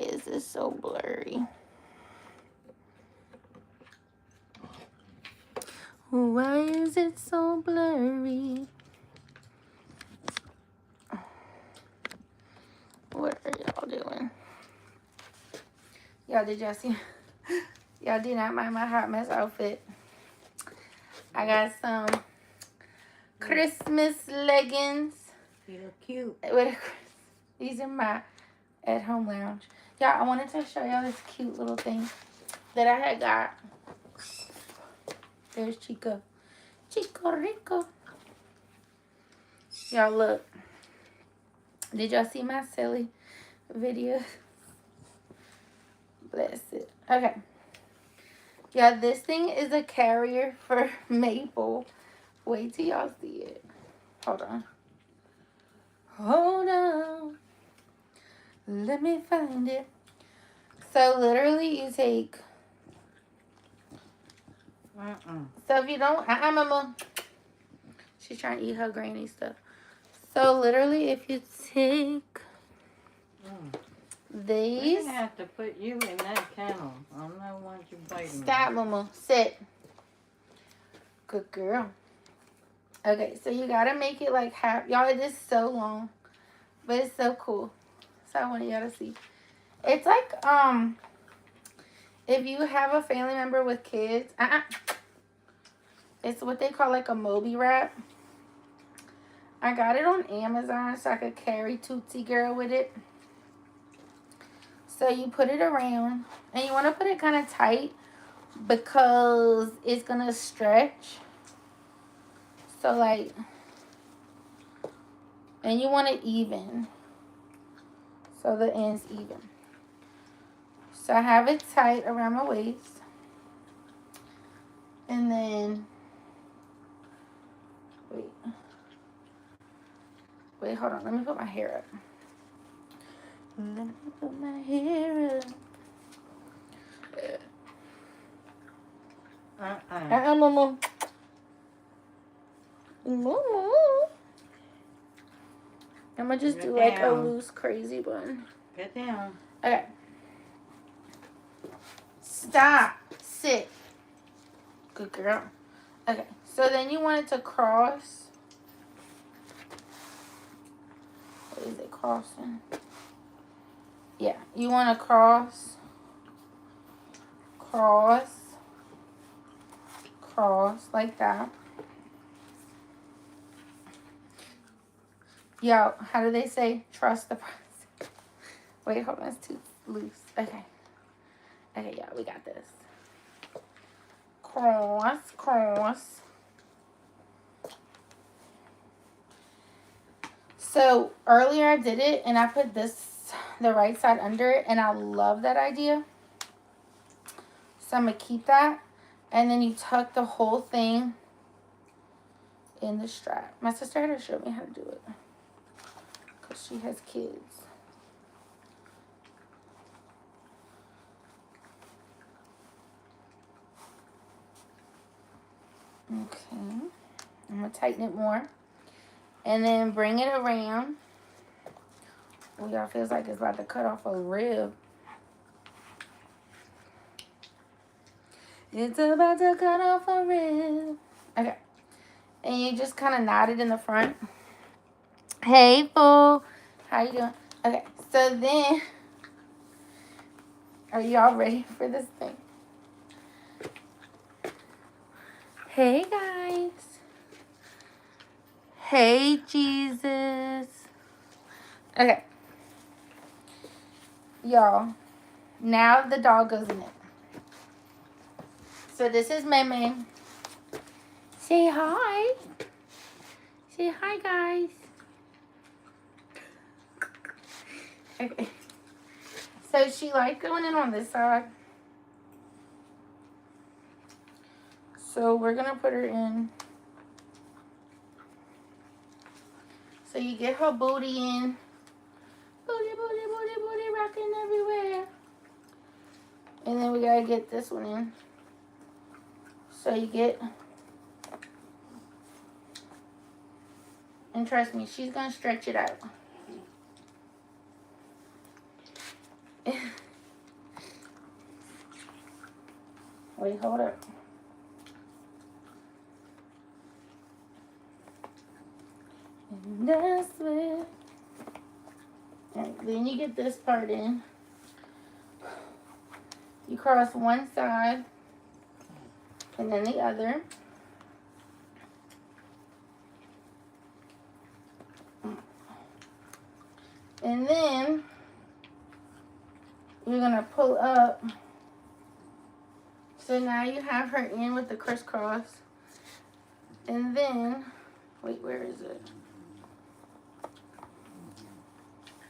is this so blurry? Why is it so blurry? What are y'all doing? Y'all, did y'all see? Y'all did not mind my hot mess outfit. I got some Christmas leggings. You look cute. These are my at-home lounge. Y'all, I wanted to show y'all this cute little thing that I had got. There's Chico. Chico Rico. Y'all, look. Did y'all see my silly video? Bless it. Okay. Yeah, this thing is a carrier for Maple. Wait till y'all see it. Hold on. Hold on. Let me find it. So literally you take... So if you don't... Mama. She's trying to eat her granny stuff. So literally if you take... These... We're gonna have to put you in that kennel. I don't want you biting. Stop, Mama. Sit. Good girl. Okay, so you gotta make it like half. Y'all, it is so long, but it's so cool. So I want y'all to see. It's like if you have a family member with kids, it's what they call like a Moby wrap. I got it on Amazon so I could carry Tootsie Girl with it. So you put it around, and you want to put it kind of tight because it's gonna stretch. So like, and you want it even, so the end's even. So I have it tight around my waist, and then wait, hold on. Let me put my hair up. Let me put my hair up. Mama. Mama. I'm gonna just do like a loose, crazy bun. Get down. Okay. Stop. Sit. Good girl. Okay. So then you want it to cross. What is it crossing? Yeah. You want to cross. Cross like that. Yo, how do they say? Trust the process. Wait, hold on. It's too loose. Okay. Okay, yeah, we got this. Cross. So earlier I did it and I put the right side under it, and I love that idea. So I'm going to keep that. And then you tuck the whole thing in the strap. My sister had to show me how to do it because she has kids. Okay. I'm going to tighten it more. And then bring it around. Oh, y'all, feels like it's about to cut off a rib. It's about to cut off a rib. Okay. And you just kind of knot it in the front. Hey, fool. How you doing? Okay. So then, are y'all ready for this thing? Hey, guys. Hey, Jesus. Okay. Y'all, now the dog goes in it. So this is Meme. Say hi. Say hi, guys. Okay. So she likes going in on this side. So we're going to put her in. So you get her booty in. Booty, booty, booty, booty, rocking everywhere. And then we got to get this one in. So you get, and trust me, she's going to stretch it out. Wait, hold up. And that's it. And then you get this part in. You cross one side and then the other. And then you're going to pull up. So now you have her in with the crisscross. And then, wait, where is it?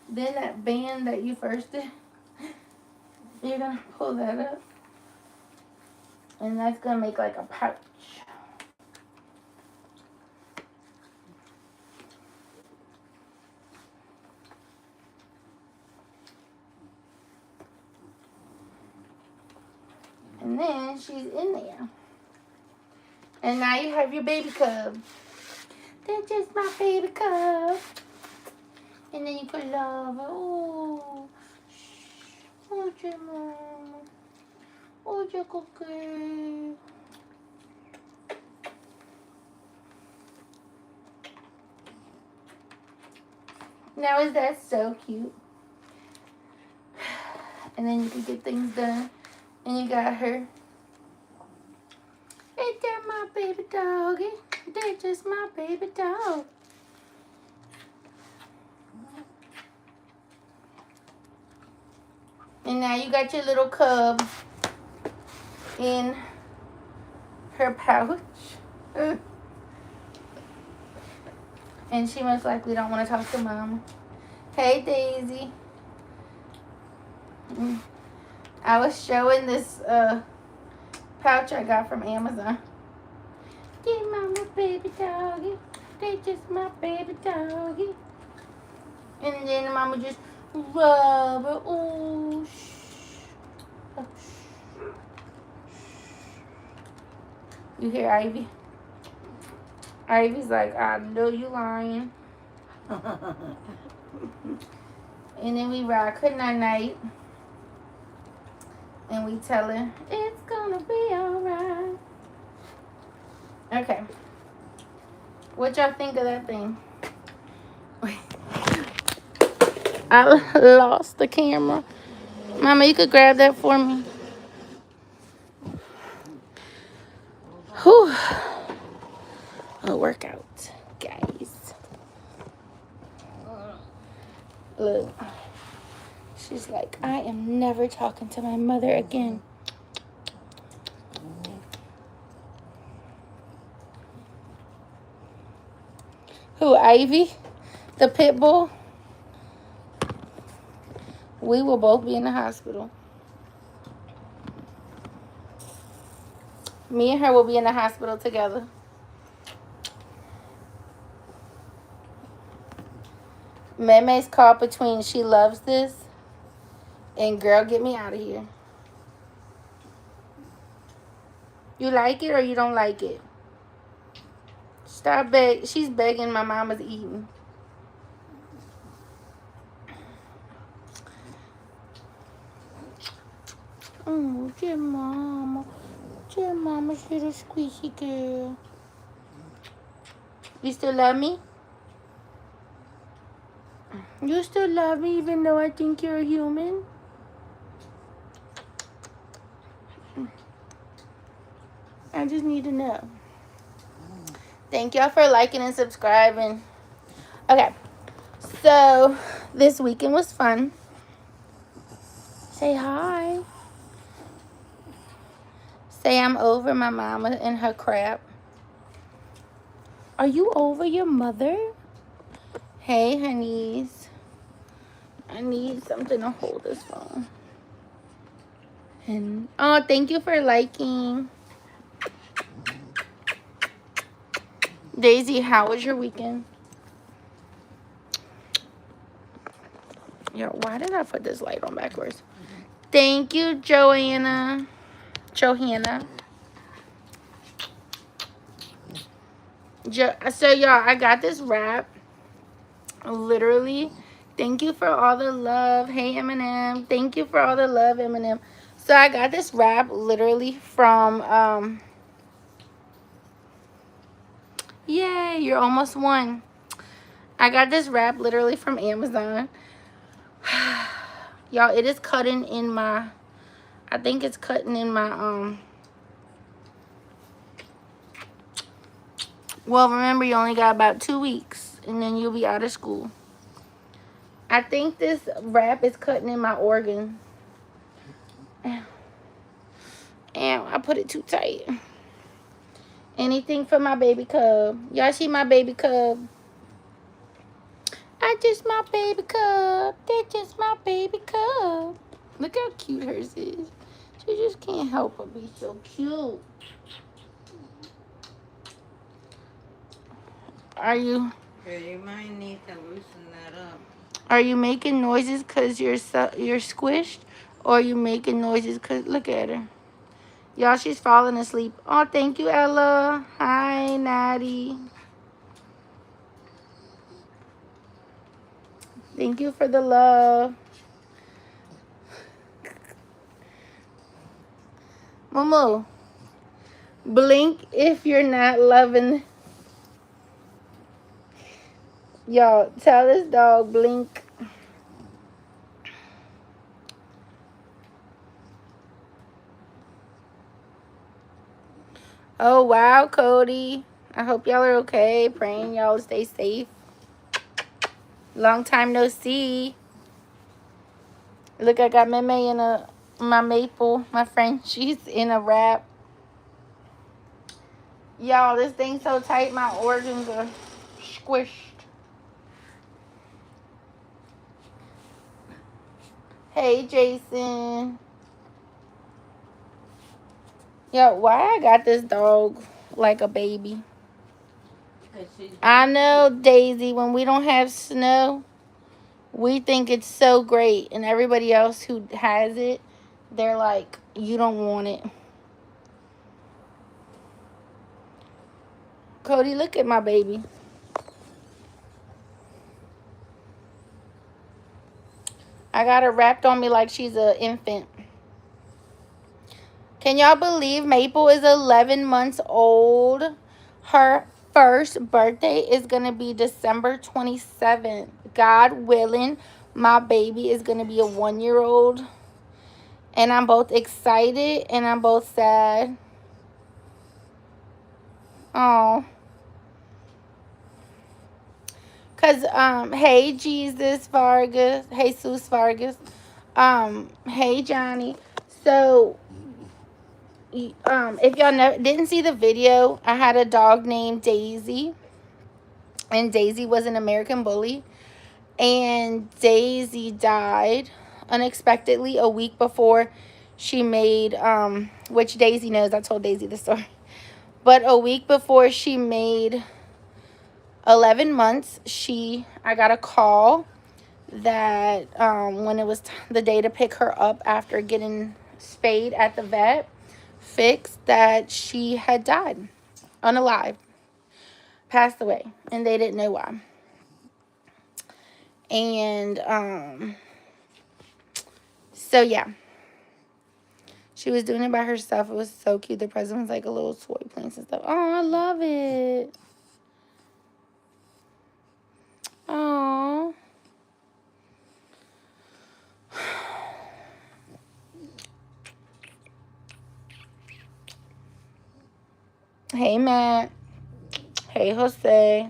Then that band that you first did, you're going to pull that up. And that's going to make like a pouch. And then she's in there. And now you have your baby cub. That's just my baby cub. And then you put love. Oh, oh, your mama. Oh, your cookie. Now is that so cute? And then you can get things done. And you got her. Ain't that my baby doggy? That's just my baby dog. And now you got your little cub in her pouch. And she most likely don't want to talk to Mama. Hey, Daisy. I was showing this pouch I got from Amazon. Give Mama baby doggy. They just my baby doggy. And then Mama just rub her. Ooh, shh. You hear Ivy? Ivy's like, I know you lying. And then we rock her night. And we tell her, it's gonna be alright. Okay. What y'all think of that thing? I lost the camera. Mama, you could grab that for me. Whew. A workout, guys. Look. She's like, I am never talking to my mother again. Who, Ivy? The pit bull? We will both be in the hospital. Me and her will be in the hospital together. Meme's caught between she loves this and girl, get me out of here. You like it or you don't like it? Stop begging. She's begging my mama's eating. Oh, dear mama. Dear mama, she's a squishy girl. You still love me? You still love me even though I think you're a human? I just need to know. Thank y'all for liking and subscribing. Okay. So, this weekend was fun. Say hi. Say I'm over my mama and her crap. Are you over your mother? Hey, honeys. I need something to hold this phone. And oh, thank you for liking. Daisy, how was your weekend? Yo, why did I put this light on backwards? Thank you, Johanna. So, y'all, I got this wrap. Literally. Thank you for all the love. Hey, Eminem. Thank you for all the love, Eminem. So I got this wrap literally from, yay, you're almost one. I got this wrap literally from Amazon. Y'all, it is cutting in my, I think it's cutting in my, well, remember, you only got about 2 weeks, and then you'll be out of school. I think this wrap is cutting in my organ. And I put it too tight. Anything for my baby cub. Y'all see my baby cub? I just my baby cub. That's just my baby cub. Look how cute hers is. She just can't help but be so cute. Are you? Yeah, you might need to loosen that up. Are you making noises because you're squished? Or are you making noises because, look at her. Y'all, she's falling asleep. Oh, thank you, Ella. Hi, Natty. Thank you for the love. Momo, blink if you're not loving. Y'all, tell this dog blink. Oh, wow, Cody. I hope y'all are okay. Praying y'all stay safe. Long time no see. Look, I got Meme in my maple, my friend. She's in a wrap. Y'all, this thing's so tight, my organs are squished. Hey, Jason. Yo, why I got this dog like a baby? I know, Daisy, when we don't have snow, we think it's so great. And everybody else who has it, they're like, you don't want it. Cody, look at my baby. I got her wrapped on me like she's an infant. Can y'all believe Maple is 11 months old? Her first birthday is going to be December 27th. God willing, my baby is going to be a 1-year-old. And I'm both excited and I'm both sad. Oh. Because, hey, Jesus Vargas. Jesus Vargas. Hey, Johnny. So, if y'all didn't see the video, I had a dog named Daisy. And Daisy was an American bully. And Daisy died unexpectedly a week before she made, which Daisy knows. I told Daisy the story. But a week before she made 11 months, I got a call that when it was the day to pick her up after getting spayed at the vet, fixed, that she had died, unalive, passed away, and they didn't know why. And so yeah, she was doing it by herself. It was so cute. The present was like a little toy plane and stuff. Oh, I love it. Oh. Hey, Matt. Hey, Jose.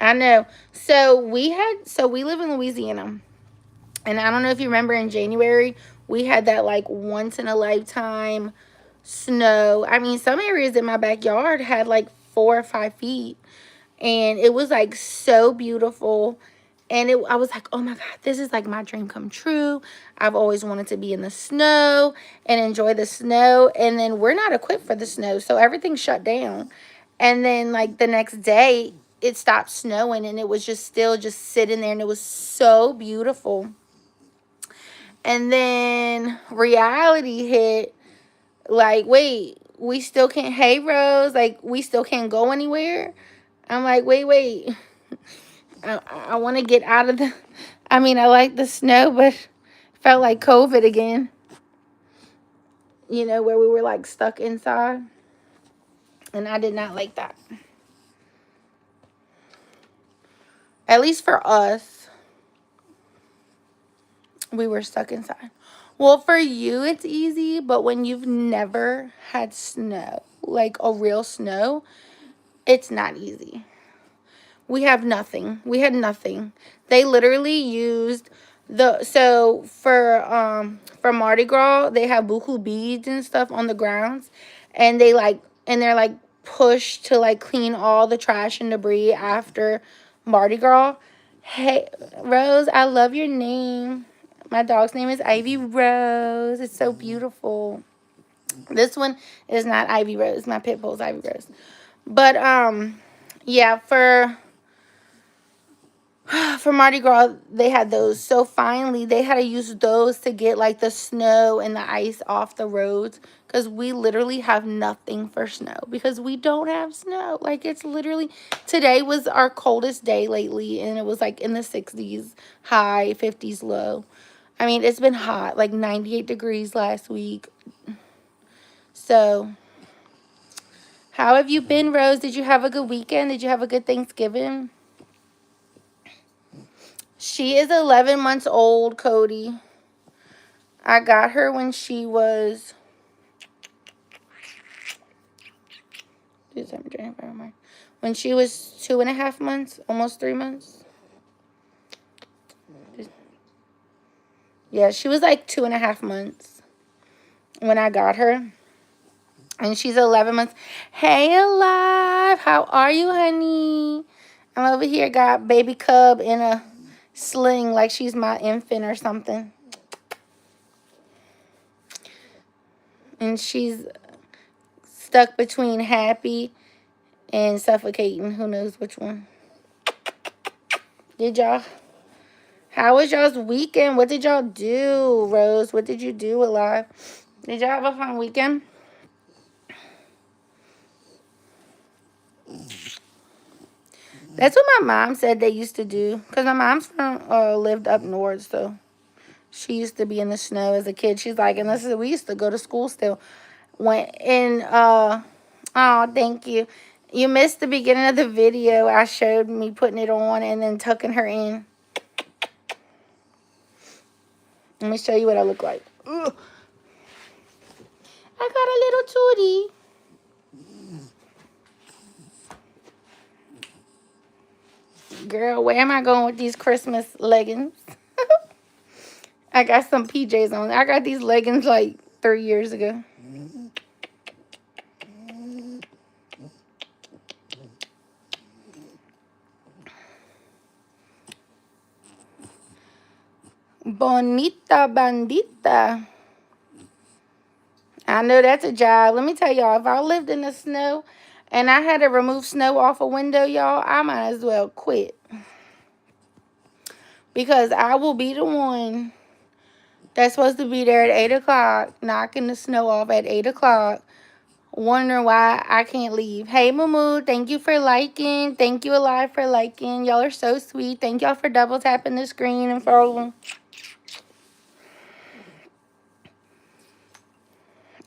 I know. So we live in Louisiana. And I don't know if you remember, in January, we had that like once in a lifetime snow. I mean, some areas in my backyard had like 4 or 5 feet. And it was like so beautiful. And I was like, oh my God, this is like my dream come true. I've always wanted to be in the snow and enjoy the snow. And then we're not equipped for the snow, so everything shut down. And then like the next day, it stopped snowing and it was just still just sitting there, and it was so beautiful. And then reality hit, like, wait, we still can't, hey Rose, like we still can't go anywhere. I'm like, wait. I want to get out of I like the snow, but Felt like COVID again. You know, where we were like stuck inside. And I did not like that. At least for us, we were stuck inside. Well, for you, it's easy, but when you've never had snow, like a real snow, it's not easy. We have nothing. We had nothing. They literally used so for Mardi Gras, they have buku beads and stuff on the grounds, and they're like pushed to like clean all the trash and debris after Mardi Gras. Hey, Rose, I love your name. My dog's name is Ivy Rose. It's so beautiful. This one is not Ivy Rose. My pit bull's Ivy Rose. But yeah, for Mardi Gras, they had those. So finally, they had to use those to get like the snow and the ice off the roads, because we literally have nothing for snow because we don't have snow. Like, it's literally, today was our coldest day lately, and it was like in the 60s high, 50s low. I mean, it's been hot, like 98 degrees last week. So, how have you been, Rose? Did you have a good weekend? Did you have a good Thanksgiving? She is 11 months old, Cody. I got her when she was when she was 2.5 months, almost 3 months. Yeah, she was like 2.5 months when I got her. And she's 11 months. Hey, Alive. How are you, honey? I'm over here, got baby cub in a sling like she's my infant or something. And she's stuck between happy and suffocating. Who knows which one. How was y'all's weekend? What did y'all do, Rose? What did you do, Alive? Did y'all have a fun weekend? That's what my mom said they used to do. Because my mom's lived up north, so she used to be in the snow as a kid. She's like, and this is, we used to go to school still. Oh, thank you. You missed the beginning of the video. I showed me putting it on and then tucking her in. Let me show you what I look like. Ugh. I got a little tootie. Girl, where am I going with these Christmas leggings? I got some PJs on. I got these leggings like 3 years ago. Bonita bandita. I know that's a job. Let me tell y'all, if I lived in the snow and I had to remove snow off a window, y'all, I might as well quit. Because I will be the one that's supposed to be there at 8 o'clock, knocking the snow off at 8 o'clock, wondering why I can't leave. Hey, Moo, thank you for liking. Thank you, Alive, for liking. Y'all are so sweet. Thank y'all for double tapping the screen and following.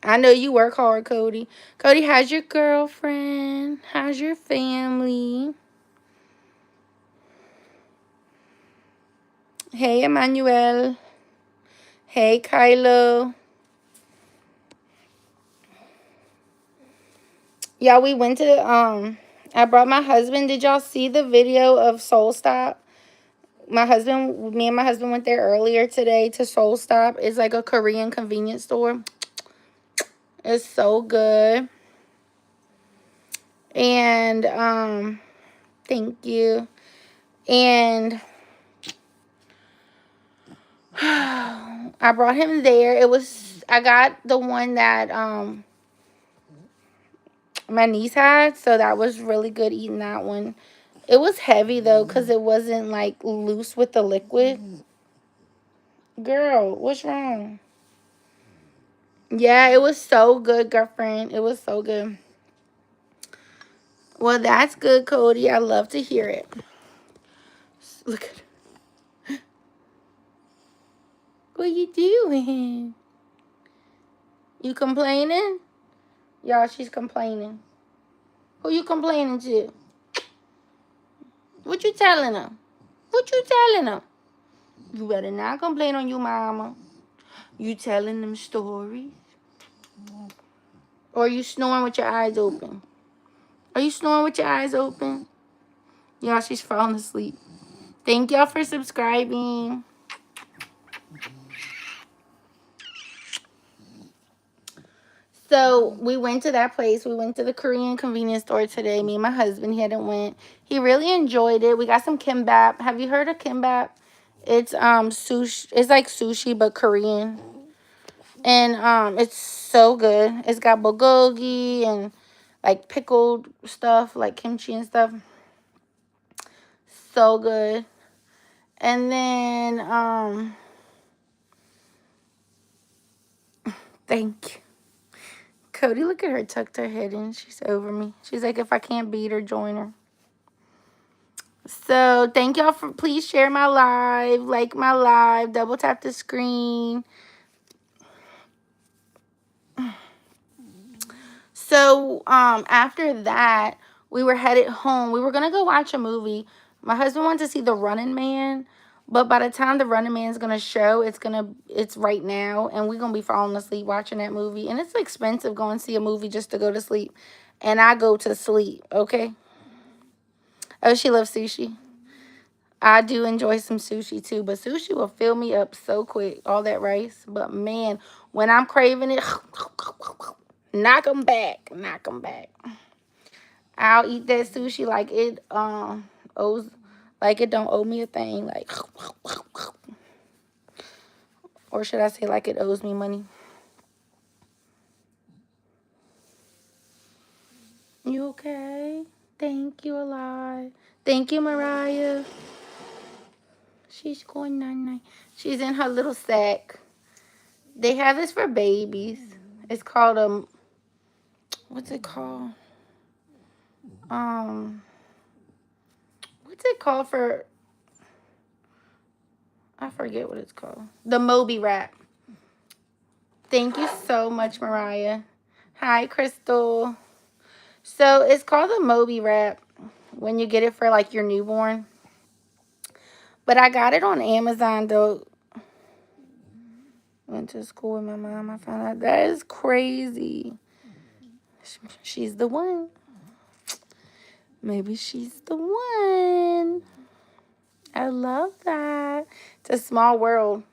I know you work hard, Cody. Cody, how's your girlfriend? How's your family? Hey, Emmanuel. Hey, Kylo. Yeah, we went to, I brought my husband. Did y'all see the video of Soul Stop? Me and my husband went there earlier today to Soul Stop. It's like a Korean convenience store. It's so good. And, thank you. And I brought him there. I got the one that, my niece had, so that was really good eating that one. It was heavy, though, because it wasn't, like, loose with the liquid. Girl, what's wrong? Yeah, it was so good, girlfriend. It was so good. Well, that's good, Cody. I love to hear it. Look at it. What you doing? You complaining? Y'all, she's complaining. Who you complaining to? What you telling her? What you telling her? You better not complain on your mama. You telling them stories? Or you snoring with your eyes open? Are you snoring with your eyes open? Y'all, she's falling asleep. Thank y'all for subscribing. So we went to that place. We went to the Korean convenience store today. Me and my husband, he hadn't went. He really enjoyed it. We got some kimbap. Have you heard of kimbap? It's sushi. It's like sushi but Korean. And it's so good. It's got bulgogi and like pickled stuff, like kimchi and stuff. So good. And then thank you. Cody, look at her, tucked her head in. She's over me. She's like, if I can't beat her, join her. So thank y'all for, please share my live, like my live, double tap the screen. So after that, we were headed home. We were gonna go watch a movie. My husband wanted to see The Running Man, but by the time The Running Man's gonna show, it's right now, and we're gonna be falling asleep watching that movie. And it's expensive going to see a movie just to go to sleep. And I go to sleep, okay? Oh, she loves sushi. I do enjoy some sushi too, but sushi will fill me up so quick, all that rice. But man, when I'm craving it, knock them back, knock them back. I'll eat that sushi like it owes, like it don't owe me a thing, like, or should I say like it owes me money? You okay? Thank you a lot. Thank you, Mariah. She's going night-night. She's in her little sack. They have this for babies. It's called what's it called? What's it called for? I forget what it's called. The Moby wrap. Thank you so much, Mariah. Hi, Crystal. So it's called the Moby wrap when you get it for like your newborn. But I got it on Amazon though. Went to school with my mom. I found out that is crazy. She's the one. Maybe she's the one. I love that. It's a small world.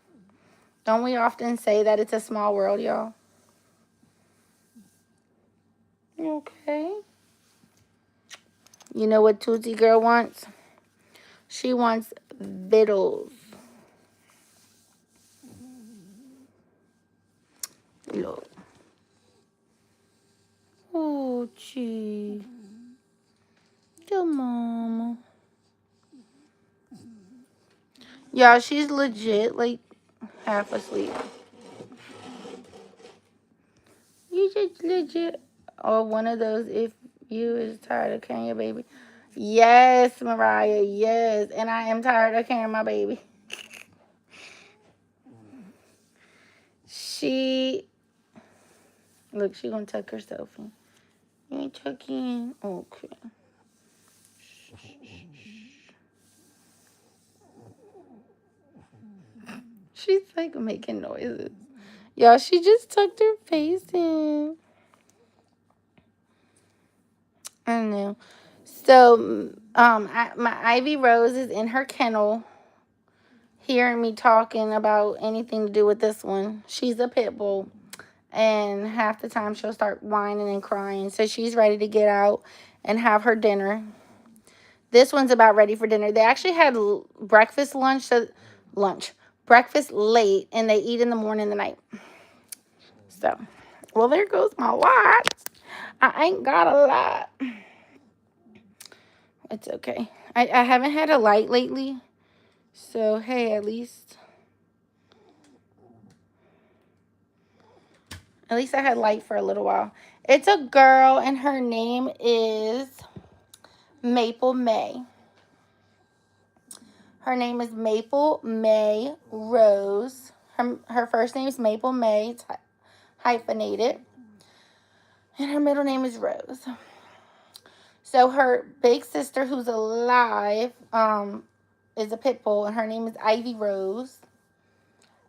Don't we often say that it's a small world, y'all? You okay? You know what Tootsie Girl wants? She wants vittles. Look. Oh, gee. Your mama. Y'all, she's legit, like, half asleep. You just legit. Or one of those, if you is tired of carrying your baby. Yes, Mariah, yes. And I am tired of carrying my baby. Look, she gonna tuck herself in. You ain't tucking. Okay. She's like making noises. Y'all, she just tucked her face in. I don't know. So, my Ivy Rose is in her kennel, hearing me talking about anything to do with this one. She's a pit bull, and half the time she'll start whining and crying. So she's ready to get out and have her dinner. This one's about ready for dinner. They actually had breakfast, breakfast late, and they eat in the morning and the night. So, well, there goes my lot. I ain't got a lot. It's okay. I haven't had a light lately. So, hey, at least I had light for a little while. It's a girl, and her name is Maple May. Her name is Maple May Rose. Her first name is Maple May. It's hyphenated. And her middle name is Rose. So her big sister, who's alive, is a pit bull, and her name is Ivy Rose.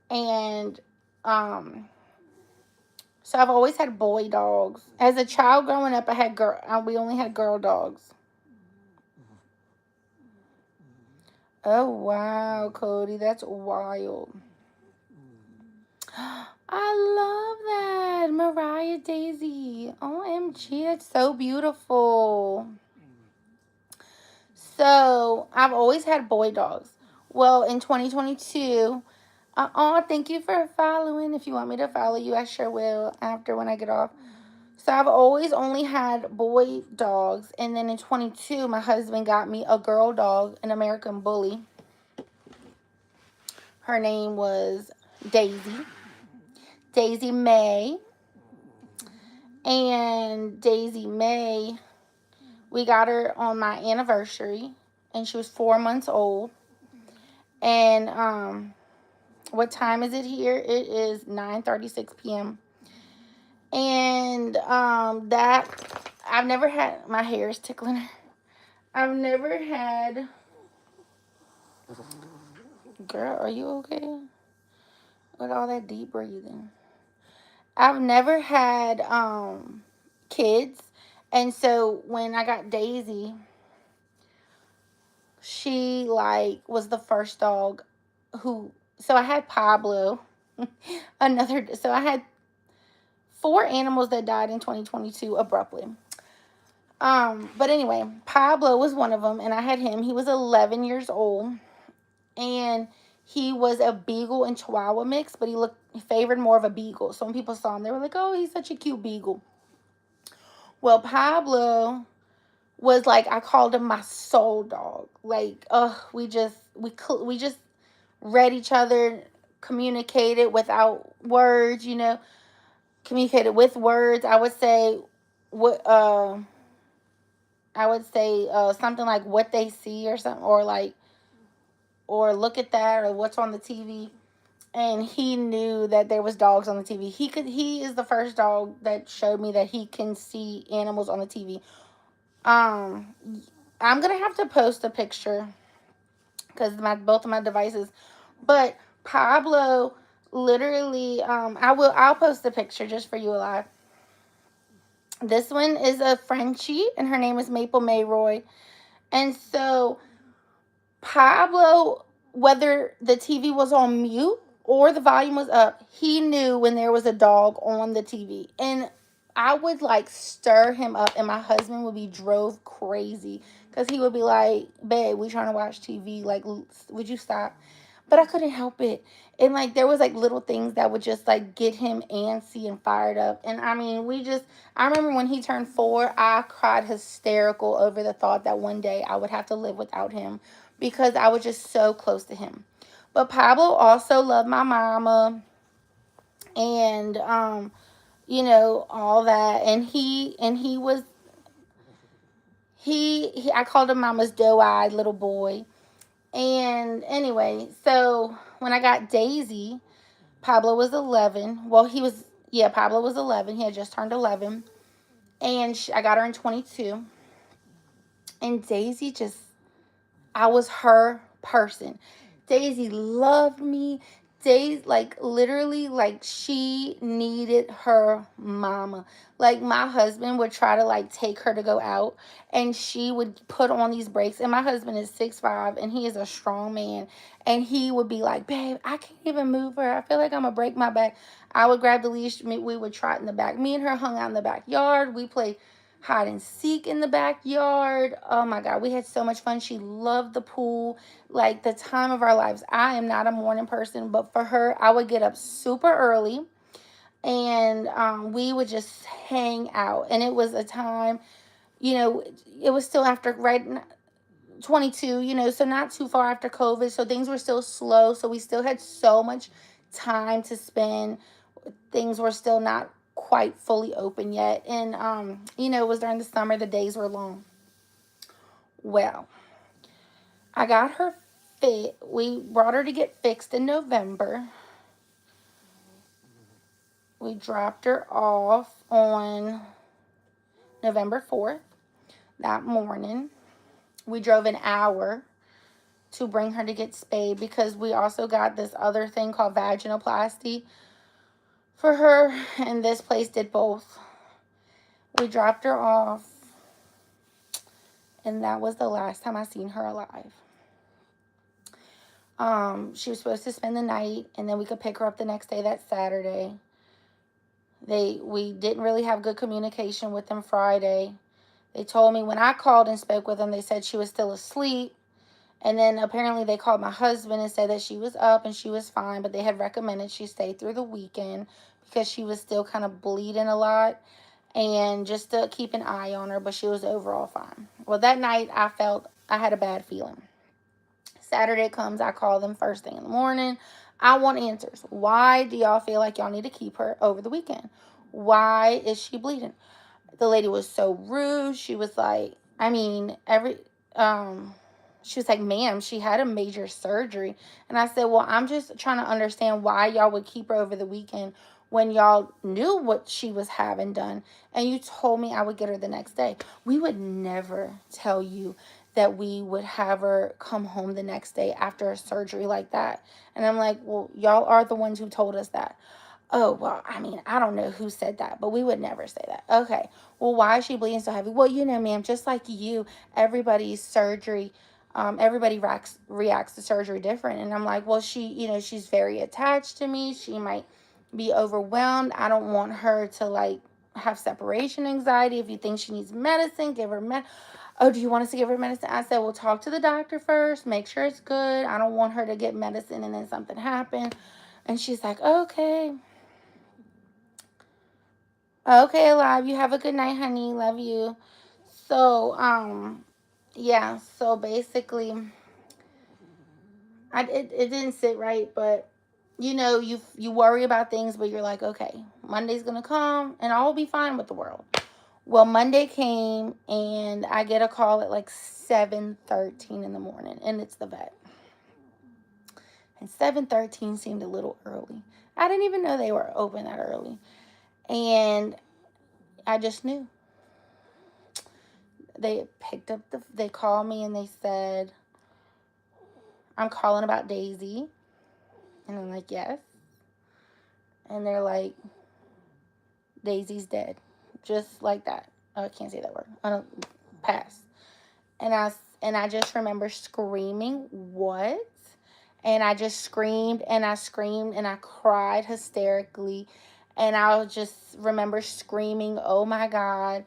And so I've always had boy dogs. As a child growing up, we only had girl dogs. Oh wow, Cody, that's wild. I love that, Mariah Daisy. OMG, that's so beautiful. So I've always had boy dogs. Well, in 2022, thank you for following. If you want me to follow you, I sure will after when I get off. So I've always only had boy dogs, and then in 22, my husband got me a girl dog, an American Bully. Her name was Daisy. Daisy May. And Daisy May, we got her on my anniversary, and she was 4 months old. And what time is it here? It is 9:36 p.m. And that I've never had, my hair is tickling her. I've never had. Girl, are you okay with all that deep breathing? I've never had kids, and so when I got Daisy, she like was the first dog who. So I had Pablo, another. So I had 4 animals that died in 2022 abruptly. But anyway, Pablo was one of them, and I had him. He was 11 years old, and he was a beagle and Chihuahua mix, but he favored more of a beagle. So when people saw him, they were like, "Oh, he's such a cute beagle." Well, Pablo was like, I called him my soul dog. Like, we just read each other, communicated without words. Communicated with words. What I would say something like what they see or something, or look at that, or what's on the TV. And he knew that there was dogs on the TV. He is the first dog that showed me that he can see animals on the TV. I'm gonna have to post a picture because both of my devices. But Pablo, literally, I'll post a picture just for you alive. This one is a Frenchie, and her name is Maple Mayroy. And so Pablo, whether the TV was on mute or the volume was up, he knew when there was a dog on the TV. And I would like stir him up, and my husband would be drove crazy because he would be like, "Babe, we trying to watch TV. Like, would you stop?" But I couldn't help it. And like there was like little things that would just like get him antsy and fired up. And I mean, I remember when he turned 4, I cried hysterical over the thought that one day I would have to live without him because I was just so close to him. But Pablo also loved my mama, and all that. And he was he I called him mama's doe-eyed little boy. And anyway, so when I got Daisy, Pablo was 11. Well, Pablo was 11. He had just turned 11. And I got her in 22. And Daisy I was her person. Daisy loved me. Daisy, like, literally, like, she needed her mama. Like, my husband would try to, like, take her to go out, and she would put on these brakes. And my husband is 6'5", and he is a strong man. And he would be like, "Babe, I can't even move her. I feel like I'm going to break my back." I would grab the leash. We would trot in the back. Me and her hung out in the backyard. We played hide and seek in the backyard. Oh my God, we had so much fun. She loved the pool, like the time of our lives. I am not a morning person, but for her, I would get up super early, and we would just hang out. And it was a time, it was still after, right, 22, so not too far after COVID. So things were still slow. So we still had so much time to spend. Things were still not quite fully open yet. And, it was during the summer, the days were long. Well, I got her fit. We brought her to get fixed in November. we dropped her off on November 4th. That morning, we drove an hour to bring her to get spayed because we also got this other thing called vaginoplasty for her, and this place did both. We dropped her off, and that was the last time I seen her alive. She was supposed to spend the night, and then we could pick her up the next day, that Saturday. We didn't really have good communication with them Friday. They told me when I called and spoke with them, they said she was still asleep. And then apparently they called my husband and said that she was up and she was fine, but they had recommended she stay through the weekend because she was still kind of bleeding a lot, and just to keep an eye on her, but she was overall fine. Well, that night I felt I had a bad feeling. Saturday comes, I call them first thing in the morning. I want answers. Why do y'all feel like y'all need to keep her over the weekend? Why is she bleeding? The lady was so rude. She was like, she was like, ma'am, she had a major surgery. And I said, well, I'm just trying to understand why y'all would keep her over the weekend when y'all knew what she was having done. And you told me I would get her the next day. We would never tell you that we would have her come home the next day after a surgery like that. And I'm like, well, y'all are the ones who told us that. Oh, well, I don't know who said that, but we would never say that. Okay, well, why is she bleeding so heavy? Well, ma'am, just like you, everybody's surgery, everybody reacts to surgery different. And I'm like, well, she's very attached to me. She might be overwhelmed. I don't want her to, like, have separation anxiety. If you think she needs medicine, give her Oh, do you want us to give her medicine? I said, well, talk to the doctor first. Make sure it's good. I don't want her to get medicine and then something happen. And she's like, okay. Okay, alive. You have a good night, honey. Love you. So, yeah. So basically, it didn't sit right, but you worry about things, but you're like, okay, Monday's gonna come, and I'll be fine with the world. Well, Monday came, and I get a call at like 7:13 in the morning, and it's the vet. And 7:13 seemed a little early. I didn't even know they were open that early, and I just knew. They called me and they said, I'm calling about Daisy. And I'm like, yes. And they're like, Daisy's dead. Just like that. Oh, I can't say that word. I don't pass. And I just remember screaming, what? And I just screamed and I screamed and I cried hysterically. And I just remember screaming, oh my God.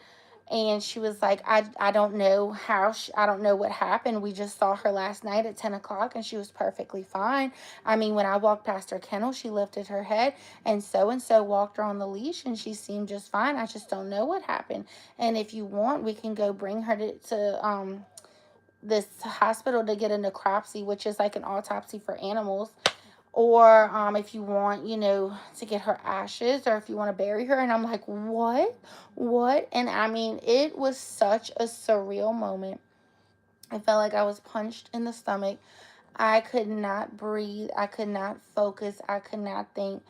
And she was like, I don't know I don't know what happened. We just saw her last night at 10 o'clock and she was perfectly fine. When I walked past her kennel, she lifted her head and so walked her on the leash and she seemed just fine. I just don't know what happened. And if you want, we can go bring her to this hospital to get a necropsy, which is like an autopsy for animals. Or if you want, to get her ashes, or if you want to bury her. And I'm like, what? And it was such a surreal moment. I felt like I was punched in the stomach. I could not breathe. I could not focus. I could not think.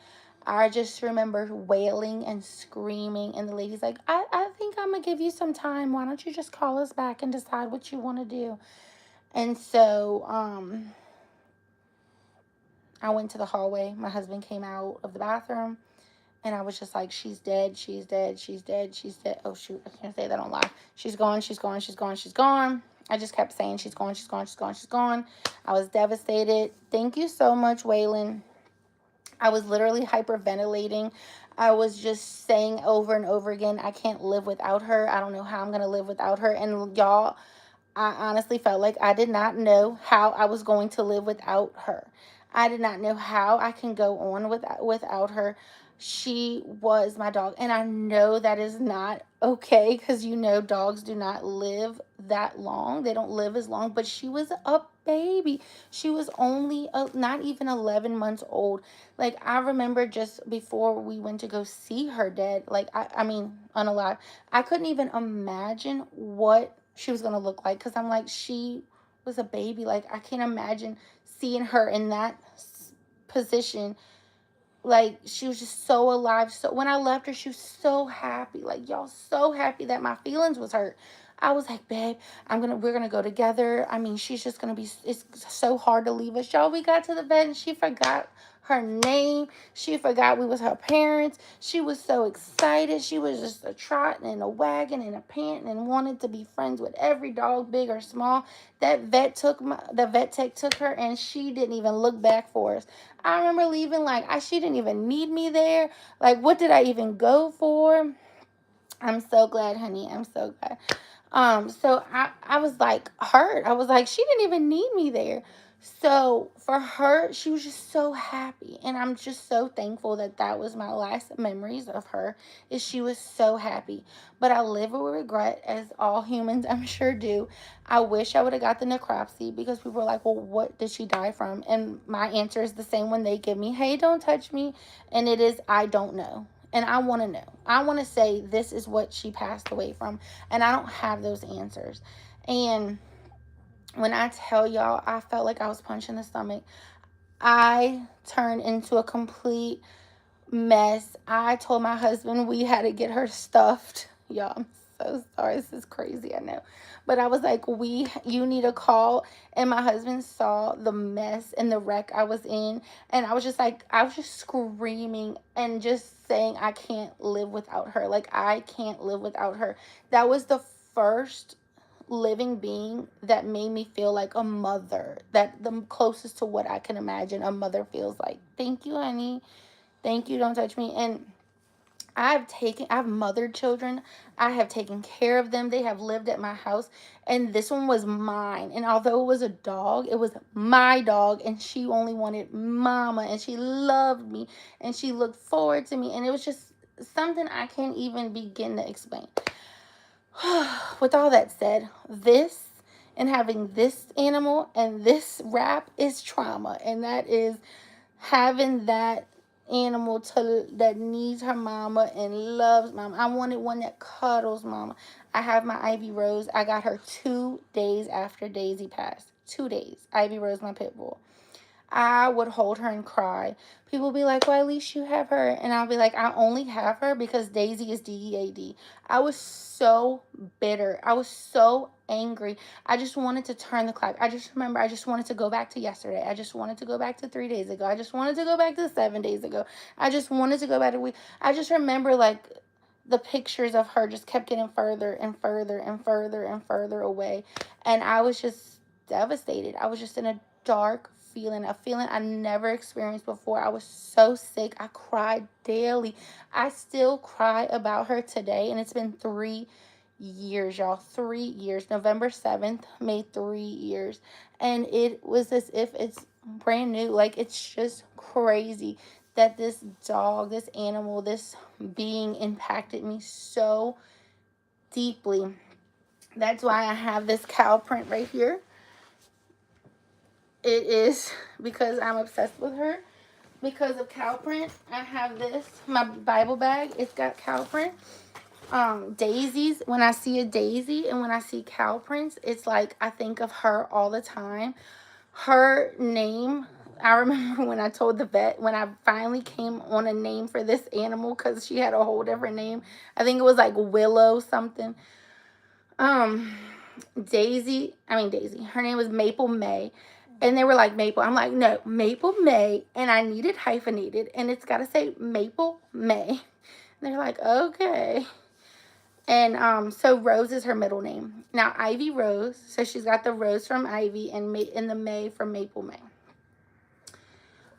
I just remember wailing and screaming. And the lady's like, I think I'm going to give you some time. Why don't you just call us back and decide what you want to do? And so, I went to the hallway. My husband came out of the bathroom. And I was just like, she's dead. She's dead. She's dead. She's dead. Oh, shoot. I can't say that on live. She's gone. She's gone. She's gone. She's gone. I just kept saying, she's gone. She's gone. She's gone. She's gone. I was devastated. Thank you so much, Waylon. I was literally hyperventilating. I was just saying over and over again, I can't live without her. I don't know how I'm going to live without her. And y'all, I honestly felt like I did not know how I was going to live without her. I did not know how I can go on without her. She was my dog. And I know that is not okay because dogs do not live that long. They don't live as long. But she was a baby. She was only not even 11 months old. Like, I remember just before we went to go see her dead, like, unalive, I couldn't even imagine what she was going to look like because I'm like, she was a baby. Like, I can't imagine seeing her in that position Like, she was just so alive. So when I left her, she was so happy. Like, y'all, so happy that my feelings was hurt. I was like, babe, we're gonna go together. I mean, she's just gonna be, it's so hard to leave us. Y'all, we got to the vet and she forgot her name. She forgot we was her parents. She was so excited. She was just a trotting and a wagging and a panting and wanted to be friends with every dog, big or small. The vet tech took her and she didn't even look back for us. I remember leaving like she didn't even need me there. Like, what did I even go for? I'm so glad, honey. I'm so glad. So I was like hurt. I was like, she didn't even need me there. So for her, she was just so happy. And I'm just so thankful that that was my last memories of her, is she was so happy. But I live with regret, as all humans I'm sure do. I wish I would have got the necropsy, because people were like, well, what did she die from? And my answer is the same one they give me. Hey, don't touch me. And it is, I don't know. And I want to know. I want to say this is what she passed away from. And I don't have those answers. And when I tell y'all, I felt like I was punched in the stomach. I turned into a complete mess. I told my husband we had to get her stuffed. Y'all, I'm so sorry. This is crazy, I know. But I was like, you need a call. And my husband saw the mess and the wreck I was in. And I was just like, I was just screaming and just saying, I can't live without her. Like, I can't live without her. That was the first living being that made me feel like a mother. That the closest to what I can imagine a mother feels like. Thank you, honey. Thank you, don't touch me. And I've mothered children. I have taken care of them. They have lived at my house. And this one was mine. And although it was a dog, it was my dog. And she only wanted mama. And she loved me. And she looked forward to me. And it was just something I can't even begin to explain. With all that said, this and having this animal and this wrap is trauma. And that is having that animal that needs her mama and loves mama. I wanted one that cuddles mama. I have my Ivy Rose. I got her 2 days after Daisy passed. 2 days. Ivy Rose, my pit bull. I would hold her and cry. People be like, well, at least you have her. And I'll be like, I only have her because Daisy is DEAD. I was so bitter. I was so angry. I just wanted to turn the clock. I just remember I just wanted to go back to yesterday. I just wanted to go back to 3 days ago. I just wanted to go back to 7 days ago. I just wanted to go back to a week. I just remember like the pictures of her just kept getting further and further and further and further away. And I was just devastated. I was just in a dark feeling, a feeling I never experienced before. I was so sick. I cried daily. I still cry about her today, and it's been 3 years, y'all. 3 years. November 7th made 3 years. And it was as if it's brand new. Like, it's just crazy that this dog, this animal, this being impacted me so deeply. That's why I have this cow print right here. It is because I'm obsessed with her. Because of cow print, I have this, my Bible bag. It's got cow print. Daisies. When I see a daisy and when I see cow prints, it's like I think of her all the time. Her name, I remember when I told the vet, when I finally came on a name for this animal, because she had a whole different name. I think it was like Willow something. Um, Daisy. Her name was Maple May. And they were like, Maple. I'm like, no, Maple May. And I need it hyphenated. And it's got to say Maple May. And they're like, okay. And so Rose is her middle name. Now, Ivy Rose. So she's got the Rose from Ivy and the May from Maple May.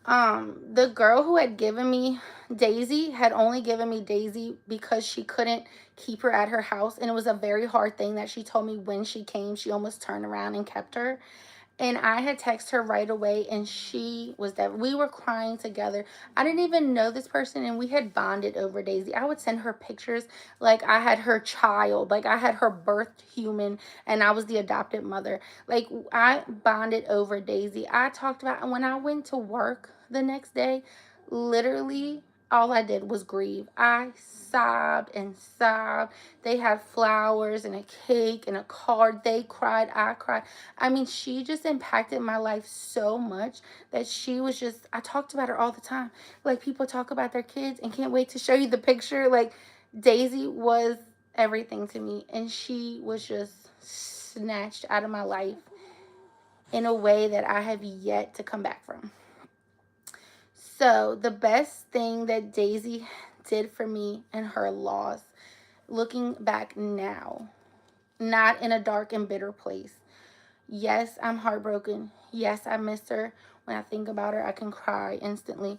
The girl who had given me Daisy had only given me Daisy because she couldn't keep her at her house. And it was a very hard thing that she told me when she came. She almost turned around and kept her. And I had texted her right away, and she was that we were crying together. I didn't even know this person, and we had bonded over Daisy. I would send her pictures like I had her child, like I had her birthed human, and I was the adopted mother. Like, I bonded over Daisy. I talked about when I went to work the next day, literally all I did was grieve. I sobbed and sobbed. They had flowers and a cake and a card. They cried. I cried. I mean, she just impacted my life so much that she was just, I talked about her all the time. Like, people talk about their kids and can't wait to show you the picture. Like, Daisy was everything to me, and she was just snatched out of my life in a way that I have yet to come back from. So, the best thing that Daisy did for me in her loss, looking back now, not in a dark and bitter place. Yes, I'm heartbroken. Yes, I miss her. When I think about her, I can cry instantly.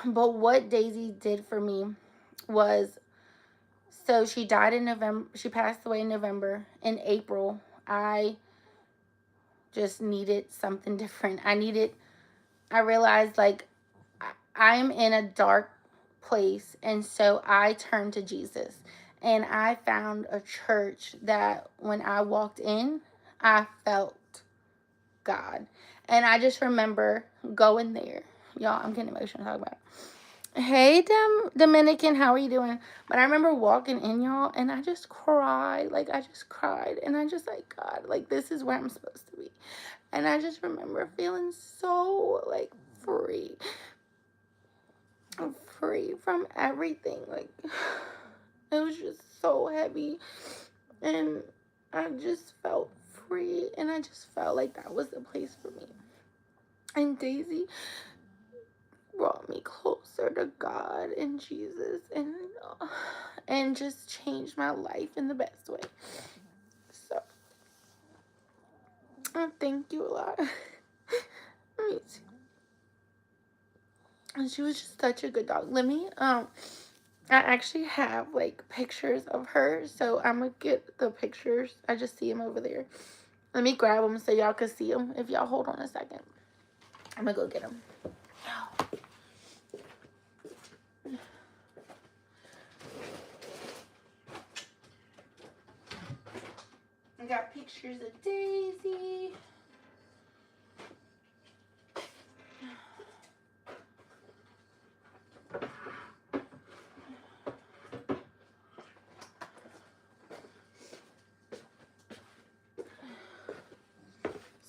But what Daisy did for me was, so she died in November. She passed away in November. In April, I just needed something different. I realized, like, I'm in a dark place, and so I turned to Jesus. And I found a church that when I walked in, I felt God. And I just remember going there. Y'all, I'm getting emotional talking about it. Hey, Dominican, how are you doing? But I remember walking in, y'all, and I just cried. Like, I just cried. And I just, like, God, like, this is where I'm supposed to be. And I just remember feeling so, like, free. Free from everything. Like, it was just so heavy. And I just felt free. And I just felt like that was the place for me. And Daisy brought me closer to God and Jesus, and just changed my life in the best way. So I thank you a lot. Me too. And she was just such a good dog. Let me I actually have like pictures of her, so I'm gonna get the pictures. I just see them over there. Let me grab them so y'all can see them. If y'all hold on a second, I'm gonna go get them. I got pictures of Daisy.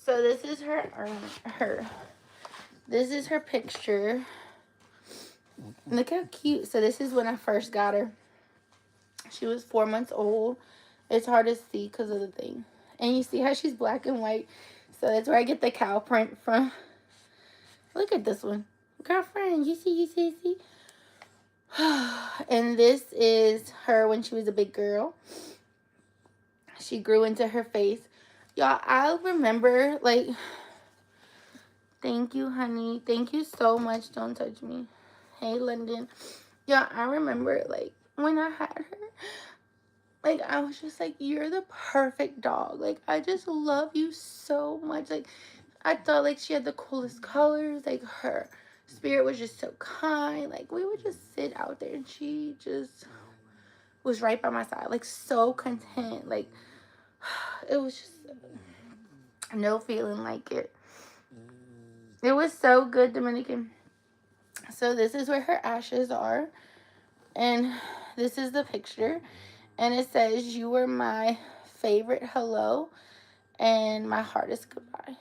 So this is this is her picture. Look how cute. So this is when I first got her. She was 4 months old. It's hard to see because of the thing. And you see how she's black and white. So that's where I get the cow print from. Look at this one. Girlfriend, you see. And this is her when she was a big girl. She grew into her face. Y'all, I remember, like, thank you, honey. Thank you so much. Don't touch me. Hey, London. Y'all, I remember, like, when I had her, like, I was just like, you're the perfect dog. Like, I just love you so much. Like, I thought, like, she had the coolest colors. Like, her spirit was just so kind. Like, we would just sit out there, and she just was right by my side. Like, so content. Like, it was just no feeling like it. It was so good, Dominican. So this is where her ashes are. And this is the picture. And it says, you were my favorite hello, and my hardest goodbye.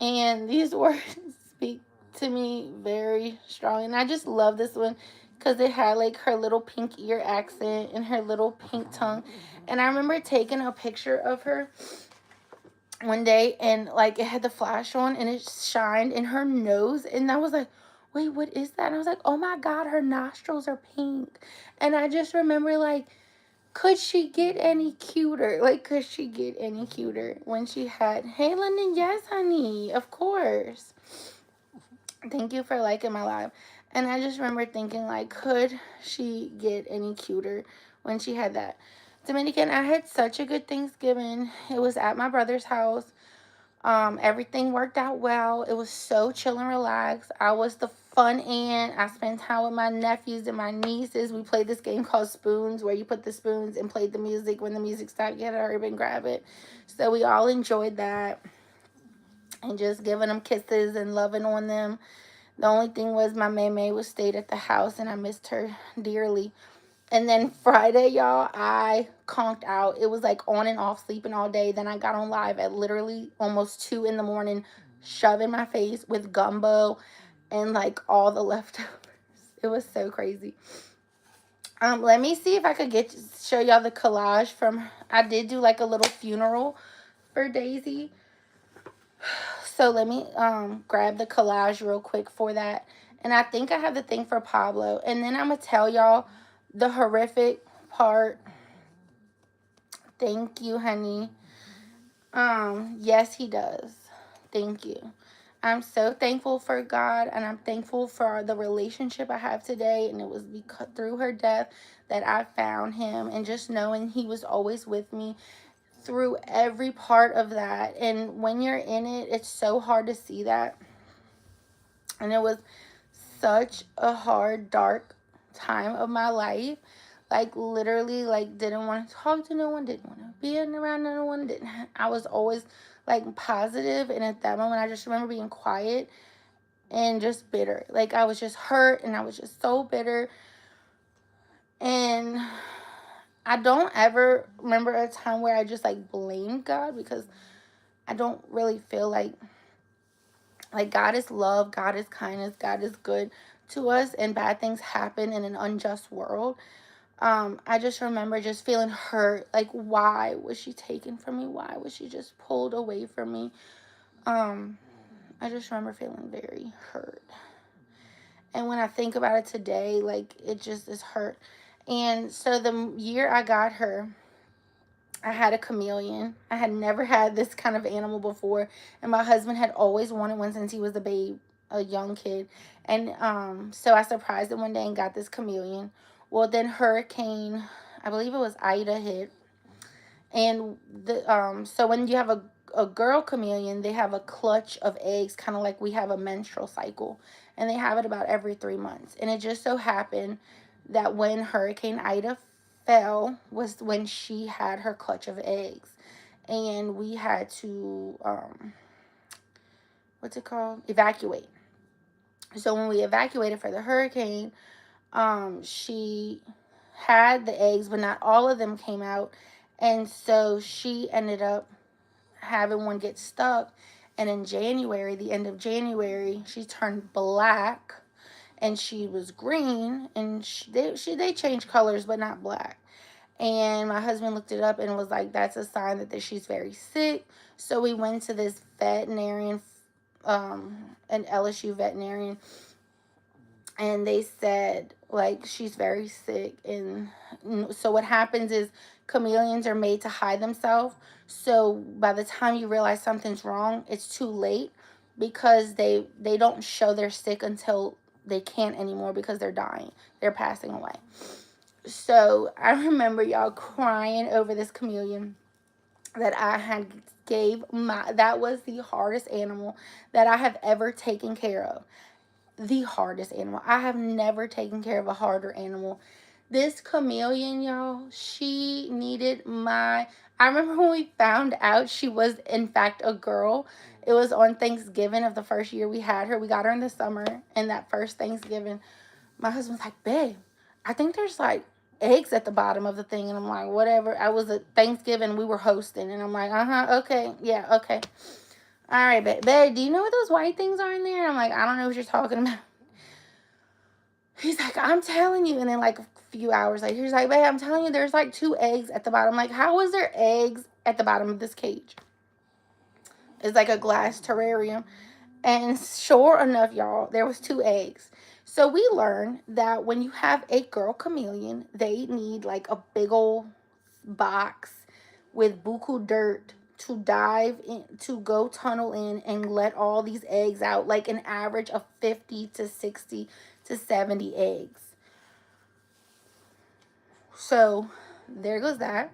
And these words speak to me very strong. And I just love this one because it had like her little pink ear accent and her little pink tongue. And I remember taking a picture of her one day, and like it had the flash on and it shined in her nose. And I was like, wait, what is that? And I was like, oh my God, her nostrils are pink. And I just remember, like, could she get any cuter? Like, could she get any cuter when she had, hey, London, yes, honey, of course. Thank you for liking my live. And I just remember thinking, like, could she get any cuter when she had that? Dominican, I had such a good Thanksgiving. It was at my brother's house. Everything worked out well. It was so chill and relaxed. I was the fun aunt. I spent time with my nephews and my nieces. We played this game called Spoons, where you put the spoons and played the music. When the music stopped, you had to hurry up and grab it. So we all enjoyed that, and just giving them kisses and loving on them. The only thing was my May was stayed at the house and I missed her dearly. And then Friday, y'all, I conked out. It was like on and off sleeping all day. Then I got on live at literally almost 2 in the morning, shoving my face with gumbo and like all the leftovers. It was so crazy. Let me see if I could show y'all the collage from. I did do like a little funeral for Daisy. So let me grab the collage real quick for that. And I think I have the thing for Pablo. And then I'm going to tell y'all the horrific part. Thank you, honey. Yes, he does. Thank you. I'm so thankful for God, and I'm thankful for the relationship I have today. And it was because through her death that I found him, and just knowing he was always with me through every part of that. And when you're in it, it's so hard to see that. And it was such a hard, dark time of my life. Like literally, like didn't want to talk to no one, didn't want to be around no one. I was always like positive, and at that moment, I just remember being quiet and just bitter. Like I was just hurt, and I was just so bitter. And I don't ever remember a time where I just like blamed God, because I don't really feel like God is love, God is kindness, God is good to us, and bad things happen in an unjust world. I just remember just feeling hurt. Like, why was she taken from me? Why was she just pulled away from me? I just remember feeling very hurt. And when I think about it today, like, it just is hurt. And so the year I got her, I had a chameleon. I had never had this kind of animal before, and my husband had always wanted one since he was a young kid. And so I surprised him one day and got this chameleon. Well, then Hurricane, I believe it was Ida, hit, and so when you have a girl chameleon, they have a clutch of eggs, kind of like we have a menstrual cycle, and they have it about every 3 months. And it just so happened that when Hurricane Ida fell was when she had her clutch of eggs, and we had to what's it called, evacuate. So when we evacuated for the hurricane, she had the eggs, but not all of them came out, and so she ended up having one get stuck. And in January, the end of January, she turned black, and she was green, and they changed colors, but not black. And my husband looked it up and was like, that's a sign that she's very sick. So we went to this veterinarian, an LSU veterinarian, and they said, like, she's very sick. And so what happens is chameleons are made to hide themselves. So by the time you realize something's wrong, it's too late, because they don't show they're sick until they can't anymore, because they're dying. They're passing away. So I remember y'all crying over this chameleon that I had that was the hardest animal that I have ever taken care of. The hardest animal. I have never taken care of a harder animal. This chameleon, y'all, she needed I remember when we found out she was in fact a girl. It was on Thanksgiving of the first year we had her. We got her in the summer, and that first Thanksgiving, my husband was like, babe, I think there's like eggs at the bottom of the thing. And I'm like, whatever. I was at Thanksgiving, we were hosting, and I'm like, okay, yeah, okay. All right, babe, do you know what those white things are in there? And I'm like, I don't know what you're talking about. He's like, I'm telling you. And then like a few hours later, he's like, babe, I'm telling you, there's like 2 eggs at the bottom. I'm like, how is there eggs at the bottom of this cage? It's like a glass terrarium. And sure enough, y'all, there was 2 eggs. So we learned that when you have a girl chameleon, they need like a big old box with buku dirt to dive in, to go tunnel in and let all these eggs out, like an average of 50 to 60 to 70 eggs. So there goes that.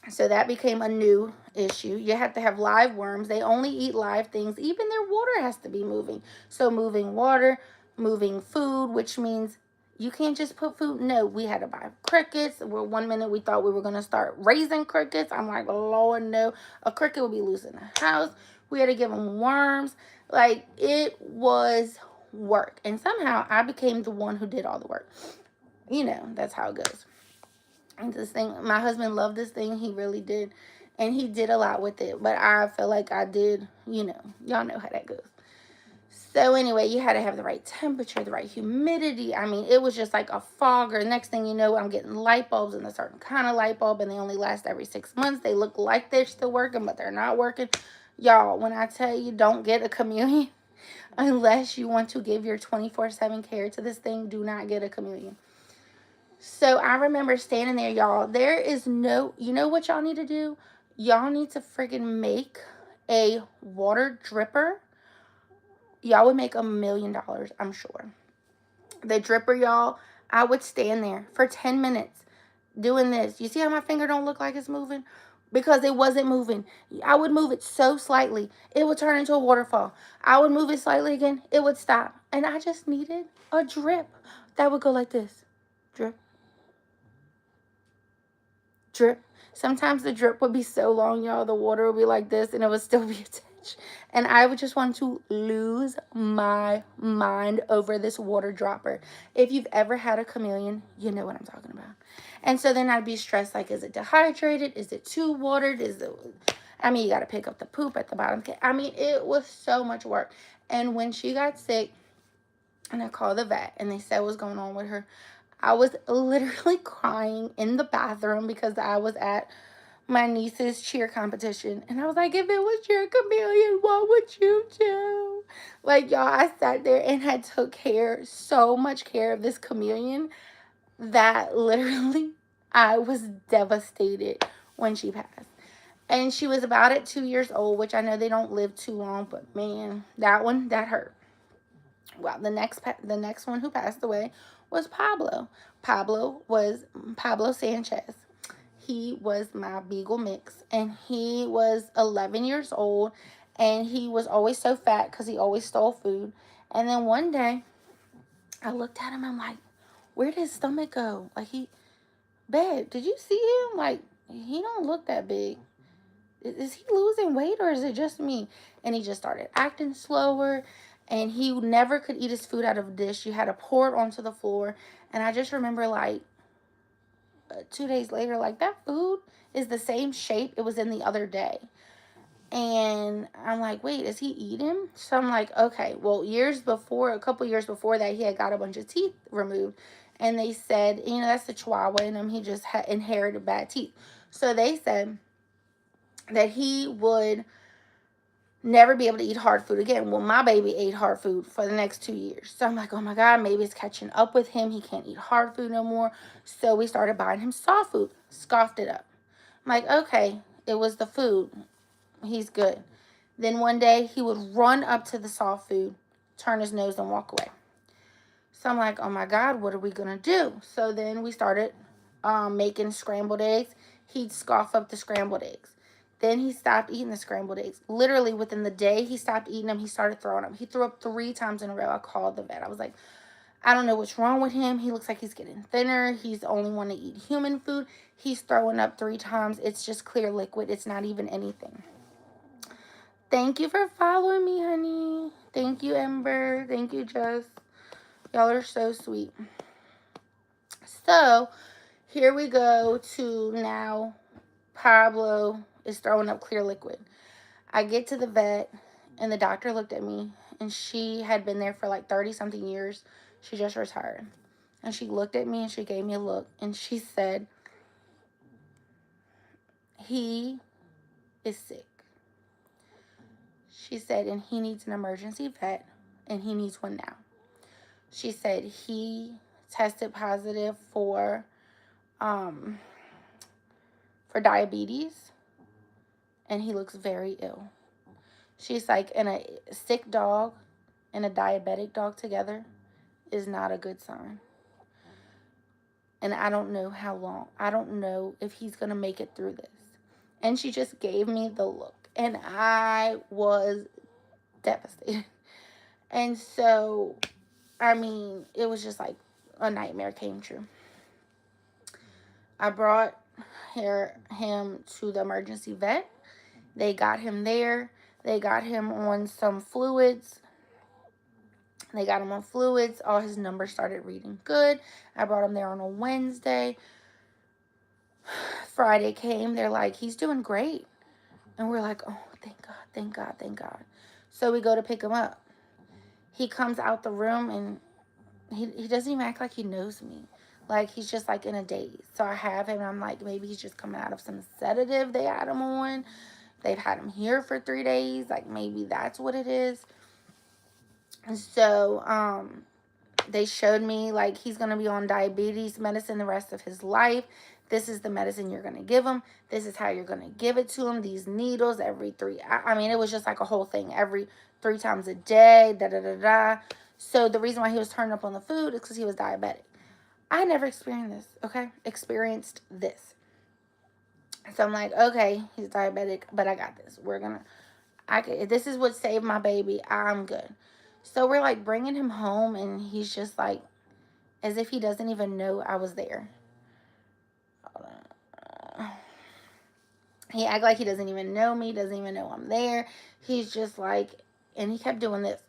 So that became a new issue. You have to have live worms. They only eat live things. Even their water has to be moving. So moving water, moving food, which means you can't just put food. No, we had to buy crickets. Well, one minute we thought we were going to start raising crickets. I'm like, Lord, no. A cricket would be loose in the house. We had to give him worms. Like, it was work. And somehow I became the one who did all the work. You know, that's how it goes. And this thing, my husband loved this thing. He really did. And he did a lot with it. But I feel like I did, you know, y'all know how that goes. So anyway, you had to have the right temperature, the right humidity. I mean, it was just like a fogger. Next thing you know, I'm getting light bulbs and a certain kind of light bulb, and they only last every 6 months. They look like they're still working, but they're not working. Y'all, when I tell you, don't get a chameleon unless you want to give your 24/7 care to this thing. Do not get a chameleon. So I remember standing there, y'all. There is no, you know what y'all need to do? Y'all need to freaking make a water dripper. Y'all would make $1,000,000, I'm sure. The dripper, y'all, I would stand there for 10 minutes doing this. You see how my finger don't look like it's moving? Because it wasn't moving. I would move it so slightly, it would turn into a waterfall. I would move it slightly again, it would stop. And I just needed a drip that would go like this. Drip, drip. Sometimes the drip would be so long, y'all, the water would be like this and it would still be attached. And I would just want to lose my mind over this water dropper. If you've ever had a chameleon, you know what I'm talking about. And so then I'd be stressed, like, is it dehydrated? Is it too watered? I mean, you got to pick up the poop at the bottom. I mean, it was so much work. And when she got sick, and I called the vet, and they said what was going on with her, I was literally crying in the bathroom because I was at my niece's cheer competition. And I was like, if it was your chameleon, what would you do? Like, y'all, I sat there and I took so much care of this chameleon that literally I was devastated when she passed. And she was about at 2 years old, which I know they don't live too long, but man, that hurt. Well, the next one who passed away was Pablo. Pablo was Pablo Sanchez. He was my beagle mix, and he was 11 years old, and he was always so fat because he always stole food. And then one day, I looked at him, I'm like, where did his stomach go? Like, babe, did you see him? Like, he don't look that big. Is he losing weight or is it just me? And he just started acting slower, and he never could eat his food out of a dish. You had to pour it onto the floor. And I just remember, like, 2 days later, like, that food is the same shape it was in the other day. And I'm like, wait, is he eating? So I'm like, okay, well, a couple years before that, he had got a bunch of teeth removed. And they said, you know, that's the Chihuahua in him. He just had inherited bad teeth. So they said that he would never be able to eat hard food again. Well, my baby ate hard food for the next 2 years. So I'm like, oh my God, maybe it's catching up with him. He can't eat hard food no more. So we started buying him soft food. Scoffed it up. I'm like, okay, it was the food. He's good. Then one day he would run up to the soft food, turn his nose, and walk away. So I'm like, oh my God, what are we going to do? So then we started making scrambled eggs. He'd scoff up the scrambled eggs. Then he stopped eating the scrambled eggs. Literally within the day he stopped eating them, he started throwing up. He threw up 3 times in a row. I called the vet. I was like, I don't know what's wrong with him. He looks like he's getting thinner. He's only want to eat human food. He's throwing up 3 times. It's just clear liquid. It's not even anything. Thank you for following me, honey. Thank you, Ember. Thank you, Jess. Y'all are so sweet. So, here we go to now Pablo is throwing up clear liquid. I get to the vet, and the doctor looked at me, and she had been there for like 30-something years. She just retired. And she looked at me, and she gave me a look, and she said, he is sick. She said, and he needs an emergency vet, and he needs one now. She said he tested positive for diabetes, and he looks very ill. She's like, and a sick dog and a diabetic dog together is not a good sign. And I don't know how long. I don't know if he's going to make it through this. And she just gave me the look, and I was devastated. And so, I mean, it was just like a nightmare came true. I brought him to the emergency vet. They got him there. They got him on some fluids. They got him on fluids. All his numbers started reading good. I brought him there on a Wednesday. Friday came. They're like, he's doing great. And we're like, oh, thank God, thank God, thank God. So we go to pick him up. He comes out the room and he doesn't even act like he knows me. Like, he's just like in a daze. So I have him and I'm like, maybe he's just coming out of some sedative they had him on. They've had him here for 3 days. Like, maybe that's what it is. And so, they showed me, like, he's going to be on diabetes medicine the rest of his life. This is the medicine you're going to give him. This is how you're going to give it to him. These needles every 3. I mean, it was just like a whole thing. Every 3 times a day, da-da-da-da. So the reason why he was turning up on the food is because he was diabetic. I never experienced this, okay? Experienced this. So I'm like, okay, he's diabetic, but I got this. This is what saved my baby. I'm good. So we're like bringing him home and he's just like, as if he doesn't even know I was there. He act like he doesn't even know me, doesn't even know I'm there. He's just like, and he kept doing this.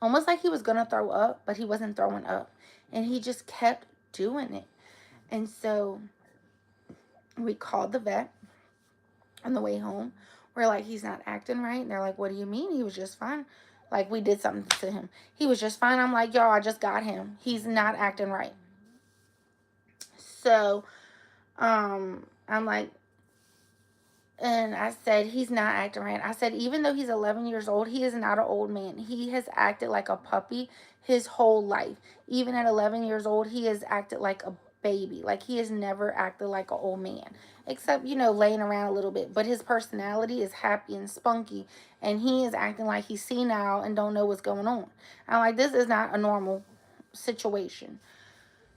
Almost like he was going to throw up, but he wasn't throwing up. And he just kept doing it. And so we called the vet on the way home. We're like, he's not acting right. And they're like, what do you mean? He was just fine. Like, we did something to him. He was just fine. I'm like, y'all, I just got him. He's not acting right. So, I'm like, and I said, he's not acting right. I said, even though he's 11 years old, he is not an old man. He has acted like a puppy his whole life. Even at 11 years old, he has acted like a baby. Like, he has never acted like an old man. Except, laying around a little bit. But his personality is happy and spunky. And he is acting like he's senile and don't know what's going on. I'm like, this is not a normal situation.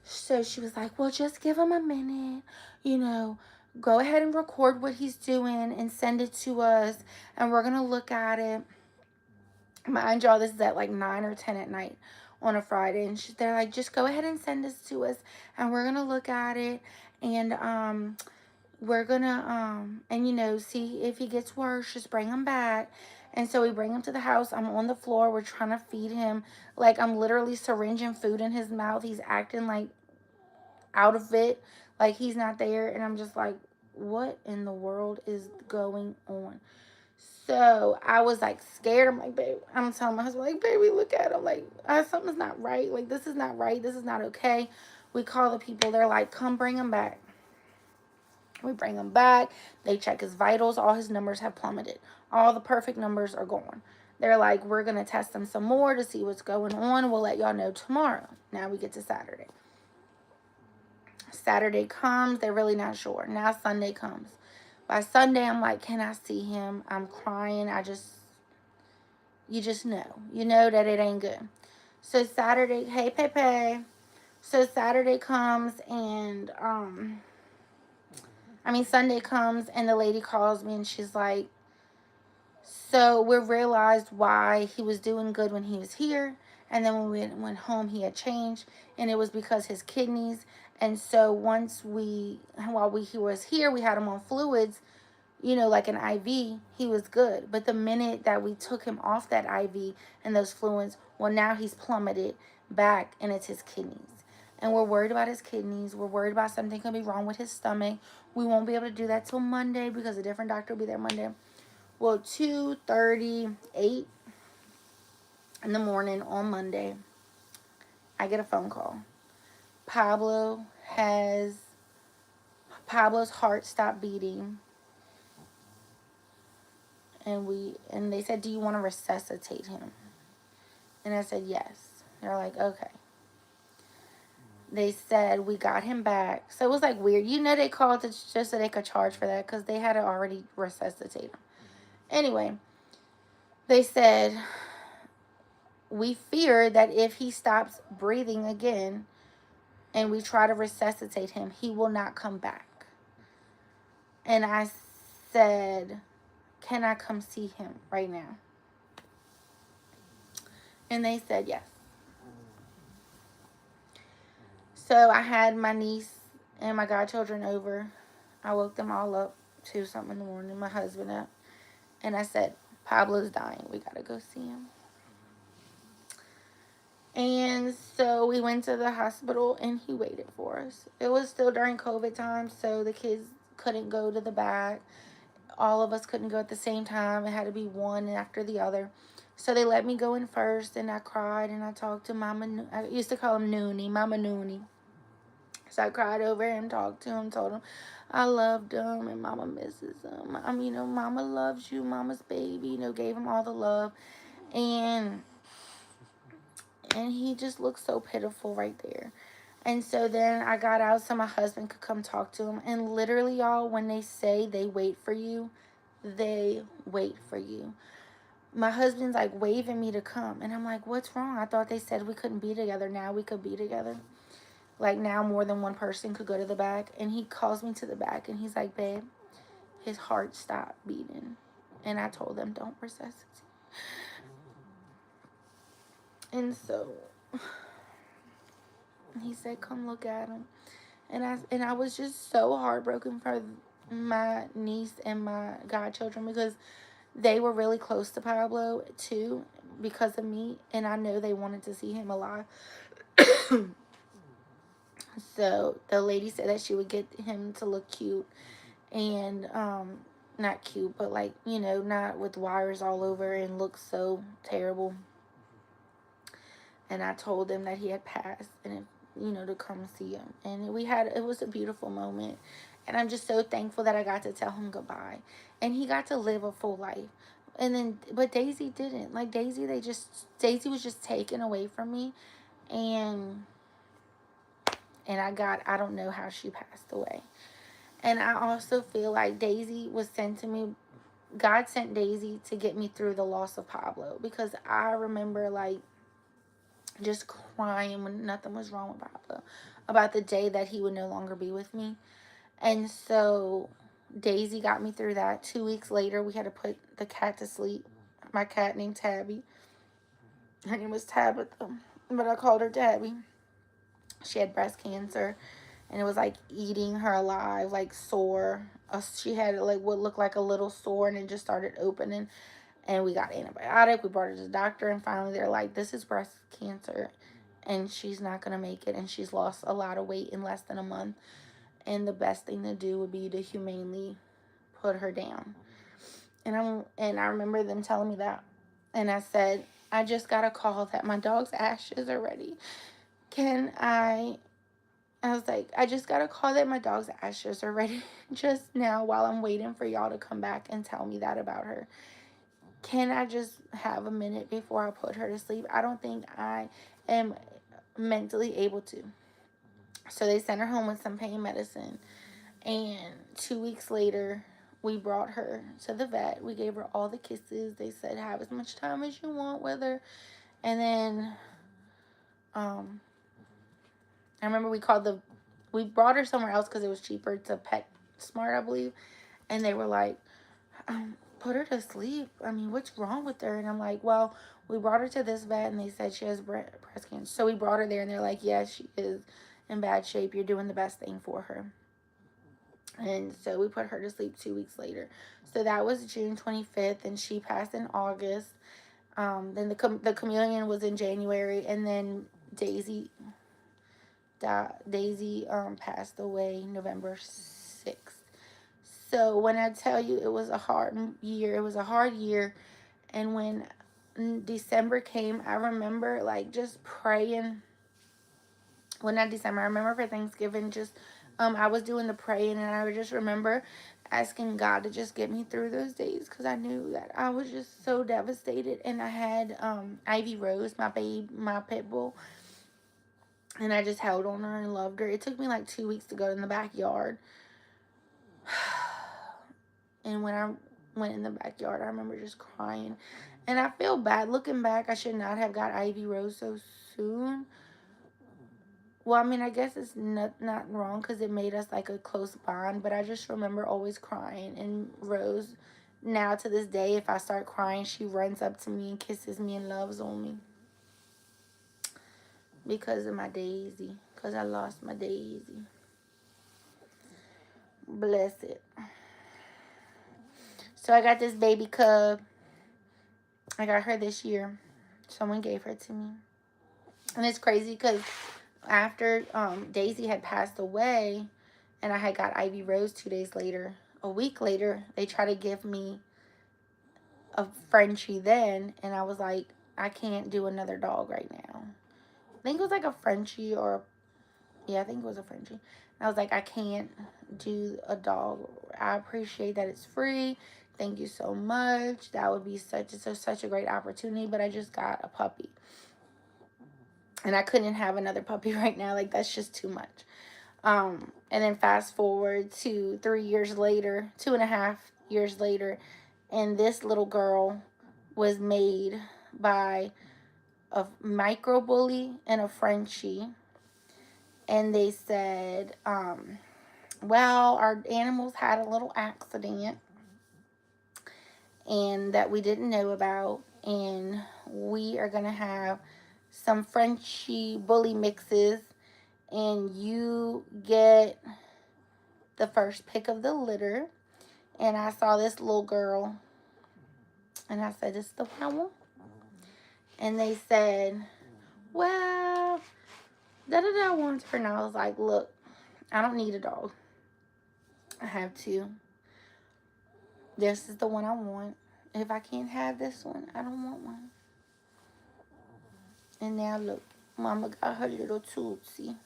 So she was like, well, just give him a minute, go ahead and record what he's doing and send it to us, and we're going to look at it. Mind y'all, this is at like 9 or 10 at night on a Friday, and they're like, just go ahead and send this to us, and we're going to look at it, and we're going to, see if he gets worse, just bring him back. And so we bring him to the house. I'm on the floor. We're trying to feed him. Like, I'm literally syringing food in his mouth. He's acting like out of it, like he's not there. And I'm just like, what in the world is going on? So I was like scared. I'm like, babe, I'm telling my husband, like, baby, look at him. Like, something's not right. Like, this is not right. This is not okay. We call the people. They're like, come bring him back. We bring him back. They check his vitals. All his numbers have plummeted. All the perfect numbers are gone. They're like, we're going to test them some more to see what's going on. We'll let y'all know tomorrow. Now we get to Saturday. Saturday comes. They're really not sure. Now Sunday comes. By Sunday, I'm like, can I see him? I'm crying. You just know. You know that it ain't good. So Saturday, hey, Pepe. So Saturday comes and, Sunday comes and the lady calls me and she's like, so we realized why he was doing good when he was here. And then when we went home, he had changed. And it was because his kidneys. And so while he was here, we had him on fluids, like an IV, he was good. But the minute that we took him off that IV and those fluids, well, now he's plummeted back and it's his kidneys. And we're worried about his kidneys. We're worried about something could be wrong with his stomach. We won't be able to do that till Monday because a different doctor will be there Monday. Well, 2:38 in the morning on Monday, I get a phone call. Pablo's heart stopped beating. And they said, do you want to resuscitate him? And I said, yes. They're like, okay. They said, we got him back. So it was like weird. They called just so they could charge for that because they had to already resuscitate him. Anyway, they said, we fear that if he stops breathing again and we try to resuscitate him, he will not come back. And I said, can I come see him right now? And they said yes. So I had my niece and my godchildren over. I woke them all up. 2 something in the morning, my husband up, and I said, Pablo's dying. We gotta go see him. And so we went to the hospital and he waited for us. It was still during COVID time, so the kids couldn't go to the back. All of us couldn't go at the same time. It had to be one after the other. So they let me go in first, and I cried and I talked to Mama. I used to call him Noonie, Mama Noonie. So I cried over him, talked to him, told him I loved him and Mama misses him. Mama loves you, Mama's baby. Gave him all the love, and he just looked so pitiful right there. And so then I got out so my husband could come talk to him. And literally, y'all, when they say they wait for you, they wait for you. My husband's like waving me to come. And I'm like, what's wrong? I thought they said we couldn't be together. Now we could be together. Like now more than one person could go to the back. And he calls me to the back and he's like, babe, his heart stopped beating. And I told them, don't resuscitate. And so he said, come look at him. And I was just so heartbroken for my niece and my godchildren because they were really close to Pablo too because of me, and I know they wanted to see him alive. So the lady said that she would get him to look cute and not cute, but like, not with wires all over and look so terrible. And I told them that he had passed and to come see him. And it was a beautiful moment. And I'm just so thankful that I got to tell him goodbye. And he got to live a full life. But Daisy didn't. Like Daisy was just taken away from me. And I don't know how she passed away. And I also feel like Daisy was sent to me. God sent Daisy to get me through the loss of Pablo. Because I remember just crying when nothing was wrong with Pablo about the day that he would no longer be with me. And so Daisy got me through that. 2 weeks later, we had to put the cat to sleep. My cat named Tabby. Her name was Tabitha, but I called her Tabby. She had breast cancer, and it was like eating her alive, like sore. She had like what looked like a little sore, and it just started opening. And we got antibiotic. We brought her to the doctor, and finally they're like, this is breast cancer, and she's not going to make it, and she's lost a lot of weight in less than a month, and the best thing to do would be to humanely put her down. And I remember them telling me that, and I said, I just got a call that my dog's ashes are ready. I was like, I just got a call that my dog's ashes are ready just now while I'm waiting for y'all to come back and tell me that about her. Can I just have a minute before I put her to sleep? I don't think I am mentally able to. So they sent her home with some pain medicine. And 2 weeks later, we brought her to the vet. We gave her all the kisses. They said, have as much time as you want with her. And then I remember we brought her somewhere else because it was cheaper to PetSmart, I believe. And they were like, put her to sleep. What's wrong with her? And I'm like, well, we brought her to this vet and they said she has breast cancer. So we brought her there and they're like, yes, she is in bad shape. You're doing the best thing for her. And so we put her to sleep 2 weeks later. So that was June 25th and she passed in August. Then the chameleon was in January, and then Daisy passed away November 6th. So when I tell you it was a hard year. And when December came, I remember just praying. Well, not December. I remember for Thanksgiving, I was doing the praying, and I would just remember asking God to just get me through those days because I knew that I was just so devastated. And I had Ivy Rose, my pit bull, and I just held on her and loved her. It took me 2 weeks to go in the backyard. And when I went in the backyard, I remember just crying. And I feel bad. Looking back, I should not have got Ivy Rose so soon. Well, I guess it's not wrong because it made us a close bond. But I just remember always crying. And Rose, now to this day, if I start crying, she runs up to me and kisses me and loves on me. Because of my Daisy. Because I lost my Daisy. Bless it. So I got this baby cub. I got her this year. Someone gave her to me. And it's crazy because after Daisy had passed away and I had got Ivy Rose 2 days later, a week later, they tried to give me a Frenchie then. And I was like, I can't do another dog right now. I think it was like a Frenchie or, yeah, I think it was a Frenchie. And I was like, I can't do a dog. I appreciate that it's free. Thank you so much. That would be such a great opportunity. But I just got a puppy. And I couldn't have another puppy right now. Like, that's just too much. And then fast forward to 3 years later, 2.5 years later, and this little girl was made by a micro bully and a Frenchie. And they said, well, our animals had a little accident and that we didn't know about. And we are going to have some Frenchie bully mixes. And you get the first pick of the litter. And I saw this little girl. And I said, this is the one I want. And they said, well, da-da-da wants her. And I was like, look, I don't need a dog. I have two. This is the one I want. If I can't have this one, I don't want one. And now look, Mama got her little Tootsie.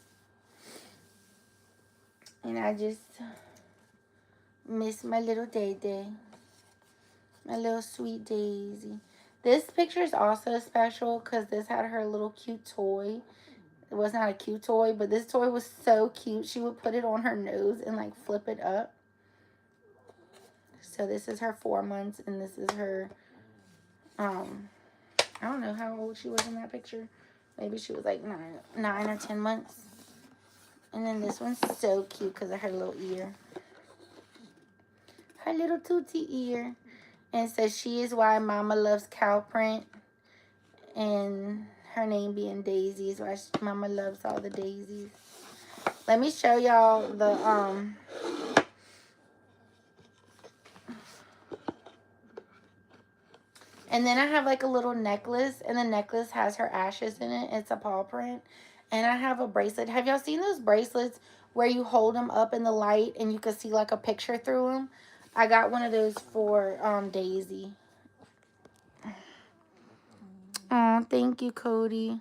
And I just miss my little Day-Day. My little sweet Daisy. This picture is also special because this had her little cute toy. It was not a cute toy, but this toy was so cute. She would put it on her nose and like flip it up. So this is her 4 months, and this is her, I don't know how old she was in that picture. Maybe she was like 9 or 10 months. And then this one's so cute because of her little ear. Her little Tootsie ear. And it says, she is why Mama loves cow print. And her name being Daisy is why Mama loves all the daisies. Let me show y'all the, and then I have like a little necklace. And the necklace has her ashes in it. It's a paw print. And I have a bracelet. Have y'all seen those bracelets where you hold them up in the light and you can see like a picture through them? I got one of those for Daisy. Oh, thank you, Cody.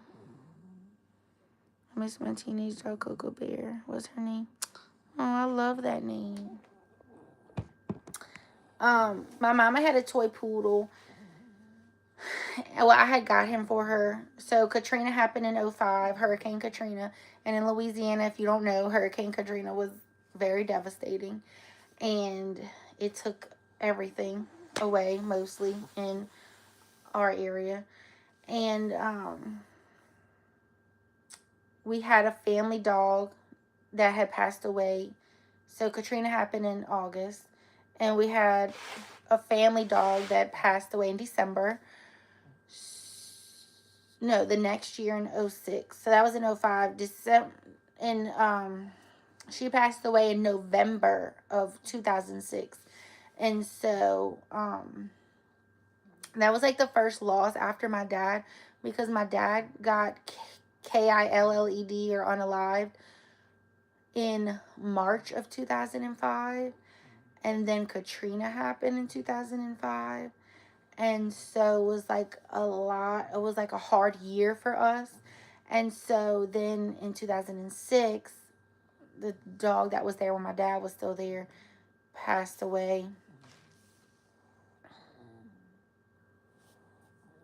I miss my teenage dog, Coco Bear. What's her name? Oh, I love that name. My mama had a toy poodle. Well, I had got him for her. So Katrina happened in 2005, Hurricane Katrina. And in Louisiana, if you don't know, Hurricane Katrina was very devastating. And it took everything away, mostly, in our area. And we had a family dog that had passed away. So Katrina happened in August. And we had a family dog that passed away in December. No, the next year in 2006. So that was in 2005. December, and she passed away in November of 2006. And so that was like the first loss after my dad, because my dad got KILLED or unalived in March of 2005. And then Katrina happened in 2005. And so it was like a lot. It was like a hard year for us. And so then in 2006, the dog that was there when my dad was still there passed away.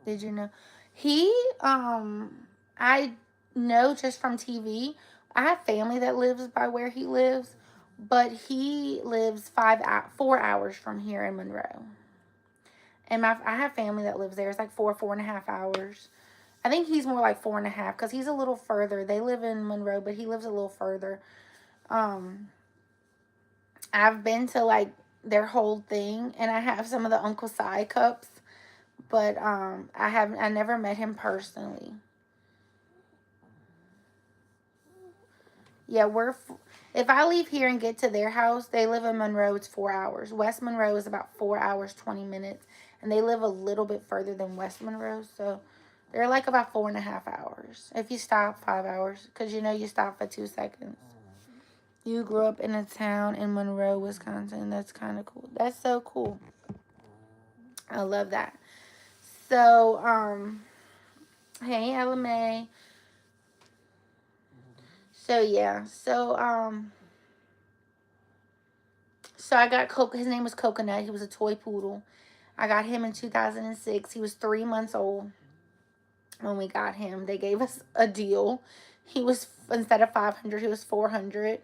Did you know? I know just from TV. I have family that lives by where he lives, but he lives 4 hours from here in Monroe. And I have family that lives there. It's like 4.5 hours. I think he's more like 4.5 because he's a little further. They live in Monroe, but he lives a little further. I've been to like their whole thing, and I have some of the Uncle Si cups, but I never met him personally. Yeah, if I leave here and get to their house, they live in Monroe, it's 4 hours. West Monroe is about 4 hours, 20 minutes. And they live a little bit further than West Monroe. So they're like about 4.5 hours. If you stop, 5 hours. Because you know you stop for 2 seconds. You grew up in a town in Monroe, Wisconsin. That's kind of cool. That's so cool. I love that. So, hey, Ella May. So, yeah. So I got his name was Coconut. He was a toy poodle. I got him in 2006. He was 3 months old when we got him. They gave us a deal. He was, instead of 500, he was 400.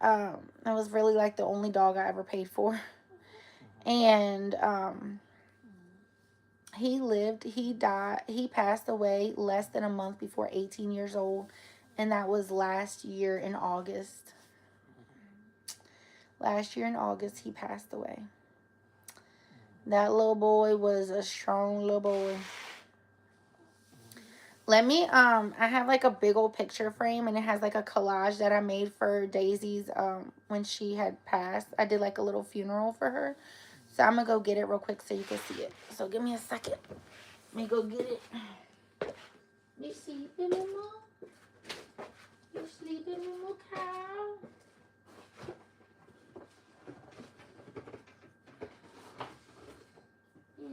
That was really like the only dog I ever paid for. And he passed away less than a month before 18 years old. And that was last year in August. Last year in August, he passed away. That little boy was a strong little boy. I have like a big old picture frame, and it has like a collage that I made for Daisy's, when she had passed. I did like a little funeral for her. So I'm gonna go get it real quick so you can see it. So give me a second. Let me go get it. You sleeping, Mama? You sleeping, Mama cow? Yeah.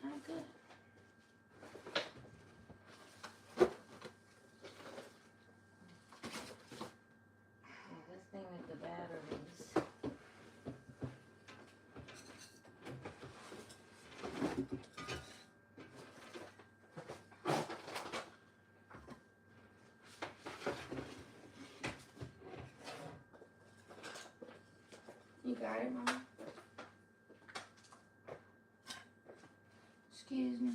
Not good. This thing with the batteries. You got it, Mama? Excuse me.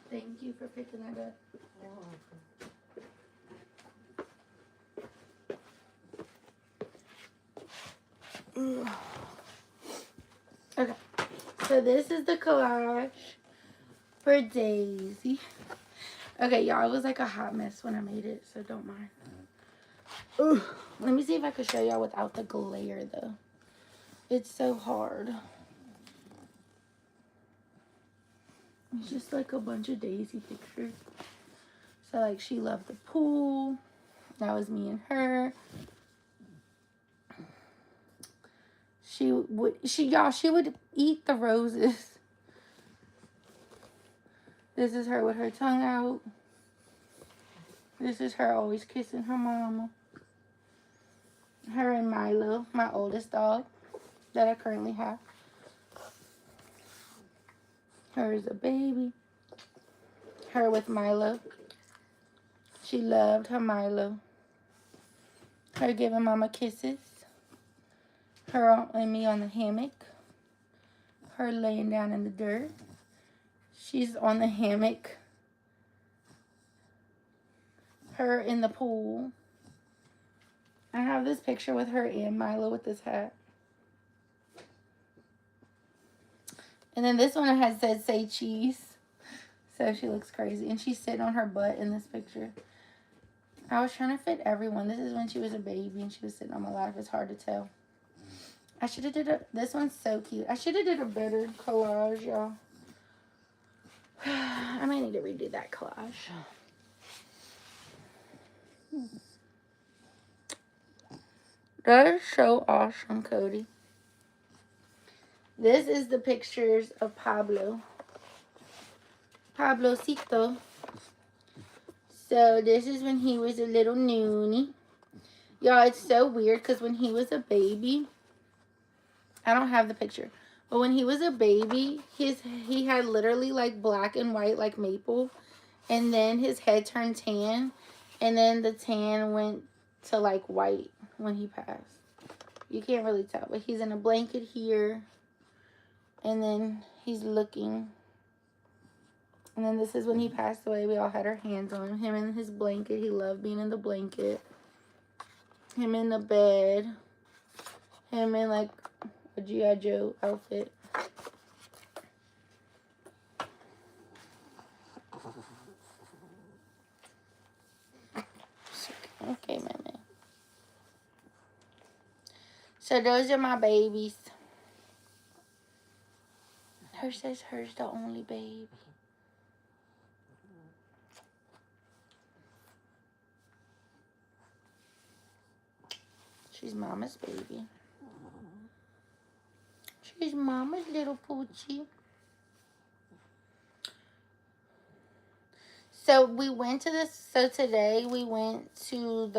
Thank you for picking that up. You're welcome. Okay, so this is the collage for Daisy. Okay, y'all, it was like a hot mess when I made it, so don't mind. Ugh. Let me see if I can show y'all without the glare, though. It's so hard. It's just like a bunch of Daisy pictures. So, like, she loved the pool. That was me and her. She would eat the roses. This is her with her tongue out. This is her always kissing her mama. Her and Milo, my oldest dog that I currently have. Her is a baby. Her with Milo. She loved her Milo. Her giving mama kisses. Her and me on the hammock. Her laying down in the dirt. She's on the hammock. Her in the pool. I have this picture with her and Milo with this hat. And then this one has said say cheese. So she looks crazy. And she's sitting on her butt in this picture. I was trying to fit everyone. This is when she was a baby and she was sitting on my lap. It's hard to tell. I should have this one's so cute. I should have did a better collage, y'all. I might need to redo that collage. That is so awesome, Cody. This is the pictures of Pablo. Pablocito. So this is when he was a little noonie. Y'all, it's so weird because when he was a baby, I don't have the picture, but when he was a baby, he had literally like black and white like maple, and then his head turned tan, and then the tan went to like white when he passed. You can't really tell, but he's in a blanket here, and then he's looking And then this is when he passed away. We all had our hands on him. Him in his blanket. He loved being in the blanket. Him in the bed. Him in like a G.I. Joe outfit. Okay, man. So those are my babies. Her says her's the only baby. She's mama's baby. She's mama's little poochie. So we went to this. So today we went to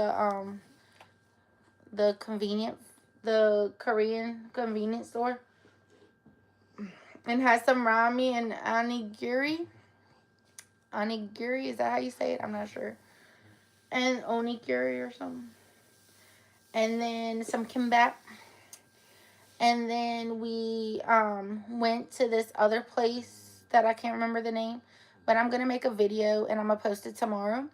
the Korean convenience store and had some ramen and onigiri. Onigiri, is that how you say it? I'm not sure. And onigiri or something. And then some kimbap. And then we went to this other place that I can't remember the name. But I'm going to make a video and I'm going to post it tomorrow.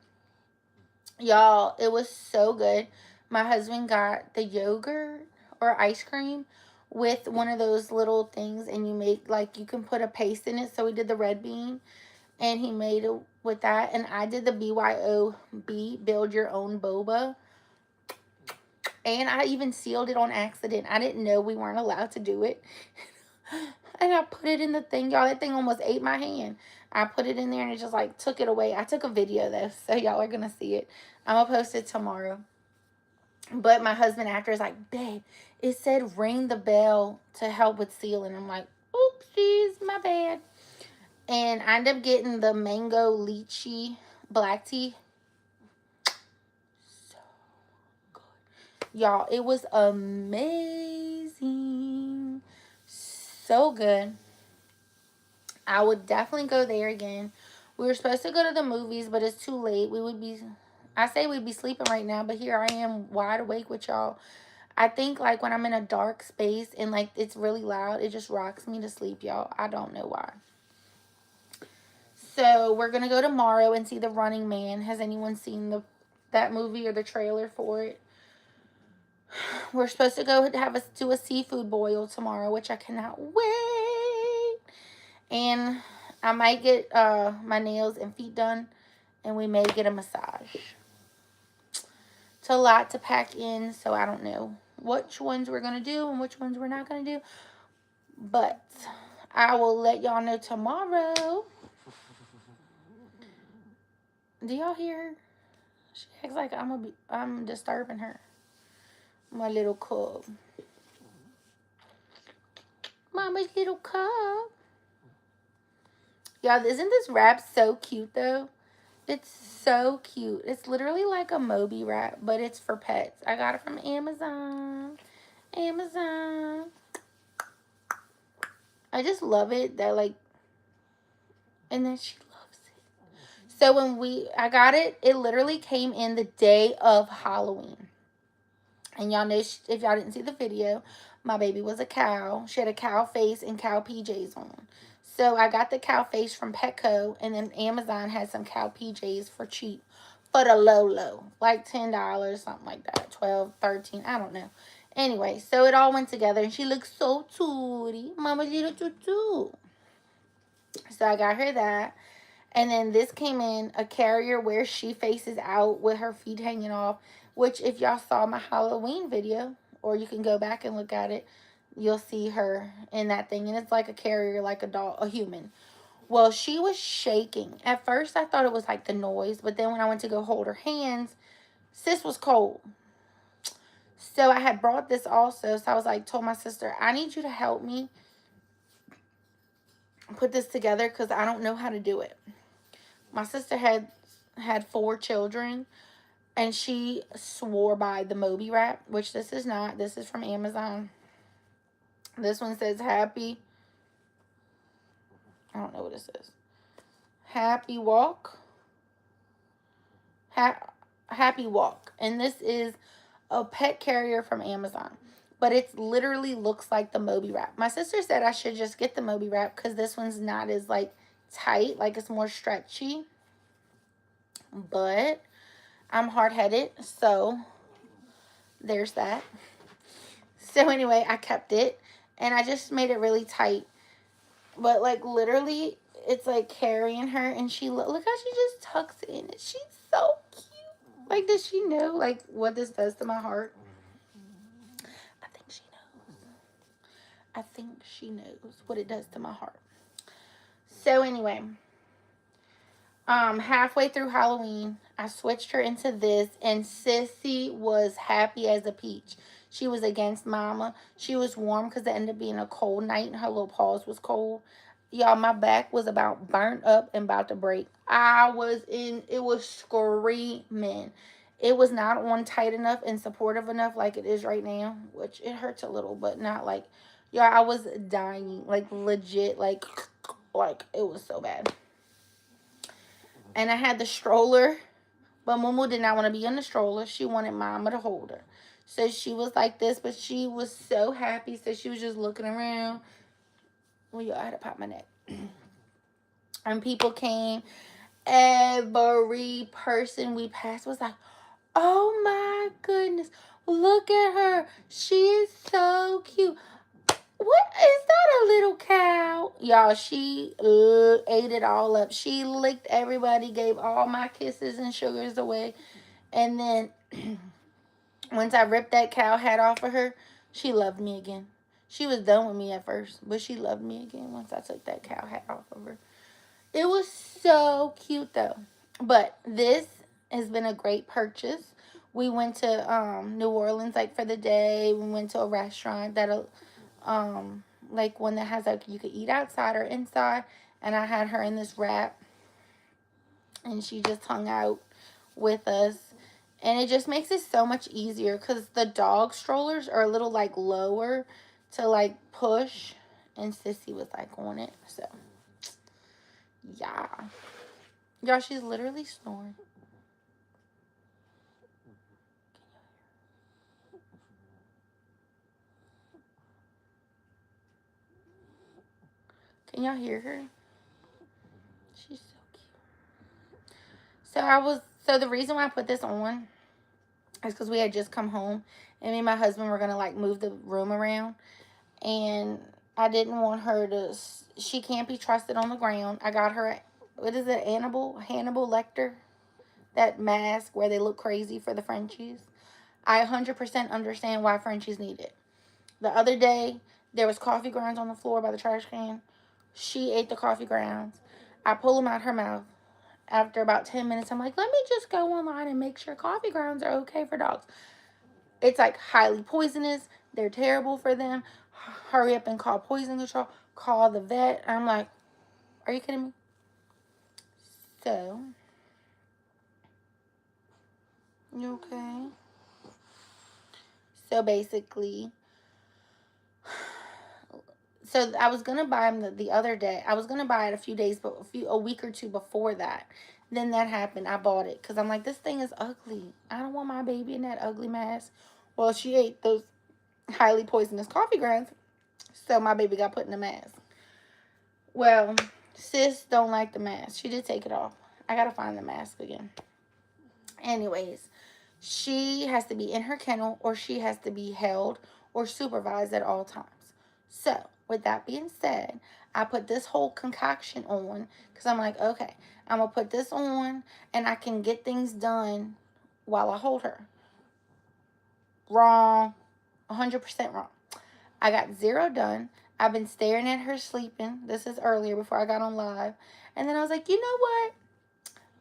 Y'all, it was so good. My husband got the yogurt or ice cream with one of those little things. And you make, like, you can put a paste in it. So we did the red bean. And he made it with that. And I did the BYOB, Build Your Own Boba. And I even sealed it on accident. I didn't know we weren't allowed to do it. And I put it in the thing. Y'all, that thing almost ate my hand. I put it in there and it just like took it away. I took a video though, so y'all are going to see it. I'm going to post it tomorrow. But my husband after is like, babe, it said ring the bell to help with sealing. I'm like, oopsies, my bad. And I ended up getting the mango lychee black tea. So good. Y'all, it was amazing. So good. I would definitely go there again. We were supposed to go to the movies, but it's too late. I say we'd be sleeping right now, but here I am wide awake with y'all. I think like when I'm in a dark space and like it's really loud, it just rocks me to sleep, y'all. I don't know why. So we're going to go tomorrow and see The Running Man. Has anyone seen that movie or the trailer for it? We're supposed to go do a seafood boil tomorrow, which I cannot wait. And I might get my nails and feet done, and we may get a massage. It's a lot to pack in, so I don't know which ones we're going to do and which ones we're not going to do. But I will let y'all know tomorrow. Do y'all hear her? She acts like I'm disturbing her. My little cub. Mama's little cub. Y'all, isn't this wrap so cute though? It's so cute. It's literally like a Moby wrap, but it's for pets. I got it from Amazon. Amazon. I just love it that like, and then she loves it. So when I got it, it literally came in the day of Halloween. And y'all know, if y'all didn't see the video, my baby was a cow. She had a cow face and cow PJs on. So I got the cow face from Petco, and then Amazon had some cow PJs for cheap. For the low. Like $10, something like that. 12, 13, I don't know. Anyway, so it all went together, and she looks so tooty. Mama's little tutu. So I got her that. And then this came in a carrier where she faces out with her feet hanging off. Which, if y'all saw my Halloween video, or you can go back and look at it, you'll see her in that thing. And it's like a carrier, like a human. Well, she was shaking. At first, I thought it was like the noise. But then when I went to go hold her hands, sis was cold. So I had brought this also. So I was like, told my sister, I need you to help me put this together because I don't know how to do it. My sister had 4 children. And she swore by the Moby wrap, which this is not. This is from Amazon. This one says happy. I don't know what it says. Happy walk. Happy walk. And this is a pet carrier from Amazon. But it literally looks like the Moby wrap. My sister said I should just get the Moby wrap because this one's not as like tight, like it's more stretchy. But I'm hard-headed, so there's that. So anyway, I kept it, and I just made it really tight. But like literally, it's like carrying her, and she look how she just tucks in. She's so cute. Like, does she know like what this does to my heart? I think she knows. I think she knows what it does to my heart. So anyway, halfway through Halloween, I switched her into this, and Sissy was happy as a peach. She was against Mama. She was warm because it ended up being a cold night, and her little paws was cold. Y'all, my back was about burnt up and about to break. It was screaming. It was not on tight enough and supportive enough like it is right now, which it hurts a little, but not like, y'all, I was dying, like legit, like it was so bad. And I had the stroller, but Mumu did not want to be in the stroller. She wanted Mama to hold her. So she was like this, but she was so happy. So she was just looking around. Well, y'all, I had to pop my neck. And people came. Every person we passed was like, oh my goodness, look at her. She is so cute. What is that, a little cow? Y'all, she ate it all up. She licked everybody, gave all my kisses and sugars away. And then once I ripped that cow hat off of her, she loved me again. She was done with me at first, but she loved me again once I took that cow hat off of her. It was so cute though. But this has been a great purchase. We went to New Orleans like for the day. We went to a restaurant that'll like one that has like you could eat outside or inside, and I had her in this wrap, and she just hung out with us, and it just makes it so much easier because the dog strollers are a little like lower to like push, and Sissy was like on it. So yeah, y'all, she's literally snoring. Can y'all hear her? She's so cute. So the reason why I put this on is because we had just come home, and me and my husband were gonna like move the room around, and I didn't want her to. She can't be trusted on the ground. I got her. What is it? Hannibal Lecter. That mask where they look crazy for the Frenchies. I 100% understand why Frenchies need it. The other day, there was coffee grounds on the floor by the trash can. She ate the coffee grounds. I pull them out her mouth. After about 10 minutes, I'm like, let me just go online and make sure coffee grounds are okay for dogs. It's like highly poisonous. They're terrible for them. Hurry up and call poison control. Call the vet. I'm like, are you kidding me? So, you okay? So basically, so I was gonna buy them the other day. I was gonna buy it a week or two before that. Then that happened. I bought it because I'm like, this thing is ugly. I don't want my baby in that ugly mask. Well, she ate those highly poisonous coffee grounds, so my baby got put in a mask. Well, sis don't like the mask. She did take it off. I gotta find the mask again. Anyways, she has to be in her kennel, or she has to be held or supervised at all times. So, with that being said, I put this whole concoction on because I'm like, okay, I'm going to put this on and I can get things done while I hold her. Wrong. 100% wrong. I got zero done. I've been staring at her sleeping. This is earlier before I got on live. And then I was like, you know what?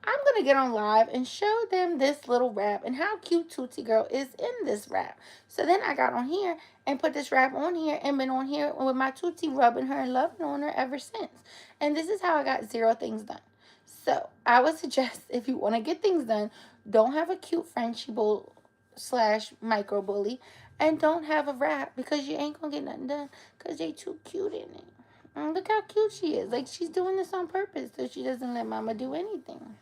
I'm going to get on live and show them this little wrap and how cute Tootsie Girl is in this wrap. So then I got on here and put this wrap on here and been on here with my Tootsie rubbing her and loving on her ever since. And this is how I got zero things done. So I would suggest if you want to get things done, don't have a cute Frenchie bull / micro bully, and don't have a wrap because you ain't going to get nothing done because they too cute in it. And look how cute she is. Like, she's doing this on purpose so she doesn't let Mama do anything.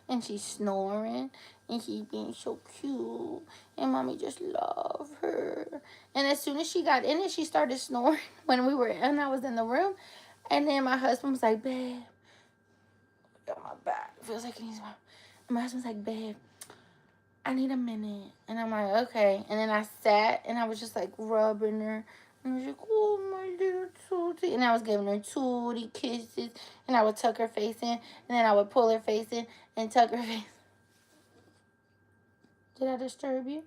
And she's snoring, and she's being so cute, and Mommy just love her. And as soon as she got in it, she started snoring when I was in the room. And then my husband was like, babe, got my back. Feels like it needs my. And my husband's like, babe, I need a minute. And I'm like, okay. And then I sat and I was just like rubbing her. And I was like, oh, my little Tootie. And I was giving her Tootie kisses. And I would tuck her face in. And then I would pull her face in and tuck her face. Did I disturb you?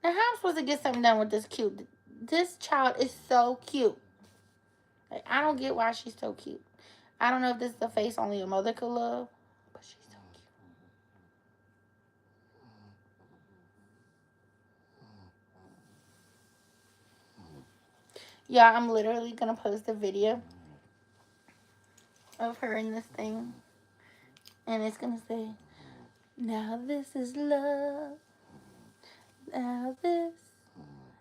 Now, how am I supposed to get something done with this cute? This child is so cute. Like, I don't get why she's so cute. I don't know if this is the face only a mother could love, but she's so cute. Yeah, I'm literally going to post a video of her in this thing. And it's going to say, now this is love. Now this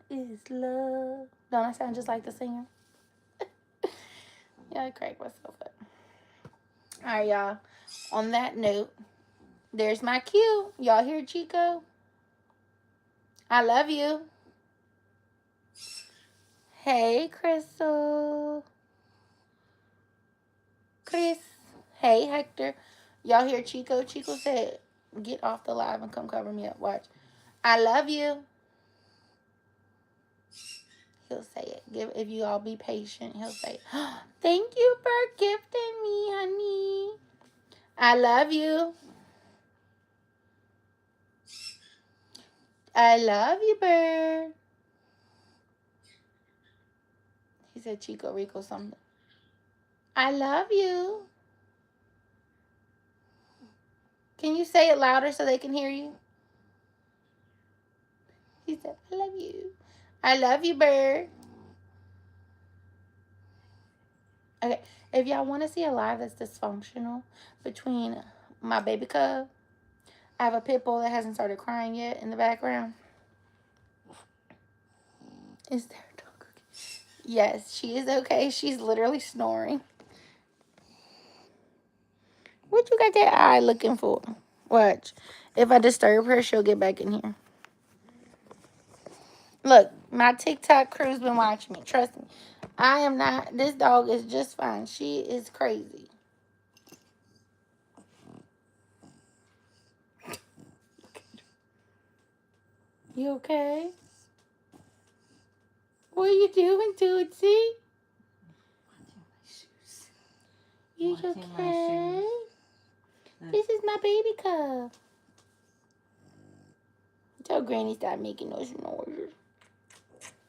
is love. Don't I sound just like the singer? Yeah, I crack myself up. All right, y'all. On that note, there's my cue. Y'all hear Chico? I love you. Hey, Crystal. Chris. Hey, Hector. Y'all hear Chico? Chico said, get off the live and come cover me up. Watch. I love you. He'll say it. If you all be patient, he'll say it. Thank you for gifting me, honey. I love you. I love you, bird. He said Chico Rico something. I love you. Can you say it louder so they can hear you? He said, I love you. I love you, bird. Okay, if y'all want to see a live that's dysfunctional between my baby cub, I have a pit bull that hasn't started crying yet in the background. Is there a dog? Yes, she is okay. She's literally snoring. What you got that eye looking for? Watch. If I disturb her, she'll get back in here. Look, my TikTok crew's been watching me. Trust me. I am not. This dog is just fine. She is crazy. You okay? What are you doing, Tootsie? You okay? This is my baby cub. Tell Granny stop making those noises.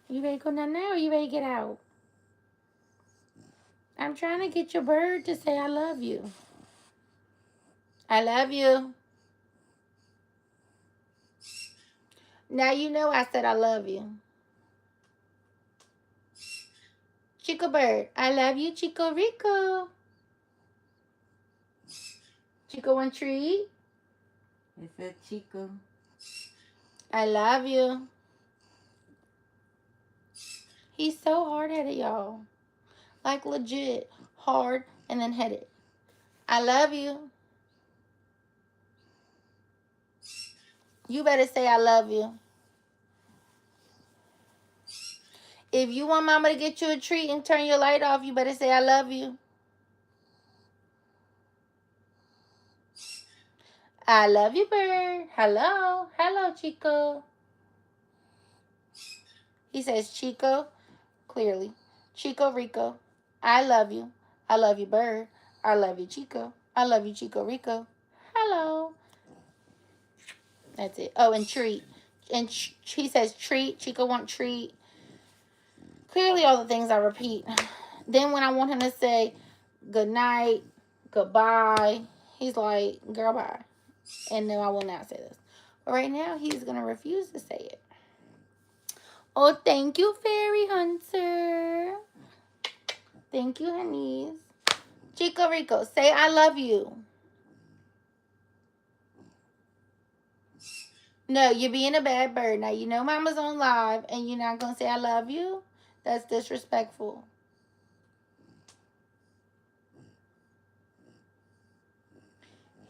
You ready to go down now or you ready to get out? I'm trying to get your bird to say I love you. I love you. Now you know I said I love you. Chico bird, I love you, Chico Rico. Chico want treat? It said Chico. I love you. He's so hard-headed, y'all. Like legit hard and then headed. I love you. You better say I love you. If you want mama to get you a treat and turn your light off, you better say I love you. I love you, bird. Hello. Hello, Chico. He says Chico, clearly. Chico Rico. I love you. I love you, bird. I love you, Chico. I love you, Chico Rico. Hello. That's it. Oh, and treat. And he says treat. Chico want treat. Clearly all the things I repeat. Then when I want him to say good night, goodbye, he's like, girl, bye. And no, I will not say this. But right now, he's going to refuse to say it. Oh, thank you, Fairy Hunter. Thank you, honeys. Chico Rico, say I love you. No, you're being a bad bird. Now, you know mama's on live, and you're not going to say I love you? That's disrespectful.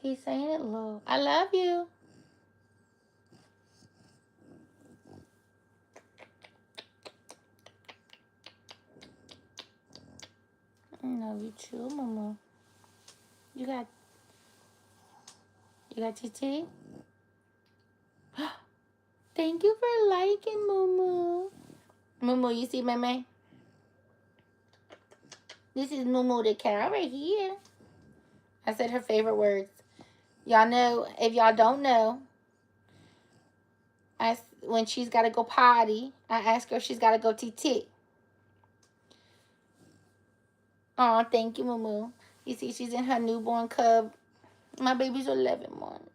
He's saying it low. I love you. love you too, Mama. You got TT? Thank you for liking, Mumu. Mumu, you see Meme? This is Mumu the cow right here. I said her favorite words. Y'all know, if y'all don't know, when she's got to go potty, I ask her if she's got to go TT. Oh, thank you, Mumu. You see, she's in her newborn cub. My baby's 11 months.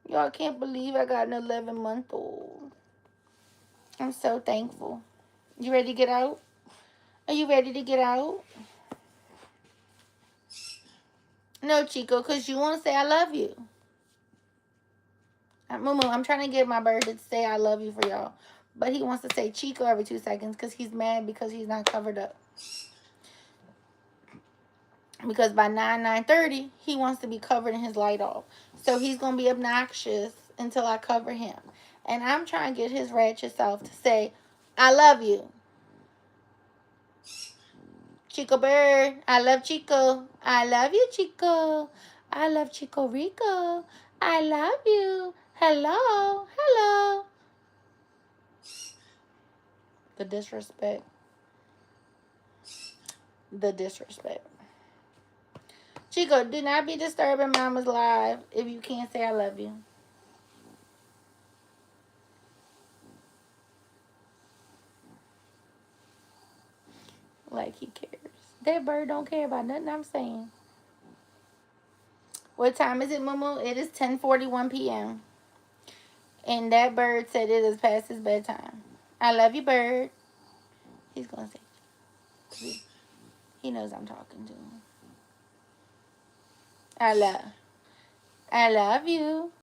Y'all can't believe I got an 11-month-old. I'm so thankful. You ready to get out? Are you ready to get out? No, Chico, because you won't say I love you. Mumu, I'm trying to get my bird to say I love you for y'all. But he wants to say Chico every 2 seconds because he's mad because he's not covered up. Because by 9:30, he wants to be covered and his light off. So he's going to be obnoxious until I cover him. And I'm trying to get his ratchet self to say, I love you. Chico Bird, I love Chico. I love you, Chico. I love Chico Rico. I love you. Hello. Hello. The disrespect. The disrespect. Chico, do not be disturbing Mama's live if you can't say I love you. Like he cares. That bird don't care about nothing I'm saying. What time is it, Mumu? It is 10:41 p.m. And that bird said it is past his bedtime. I love you, bird. He's going to say, he knows I'm talking to him. I love you.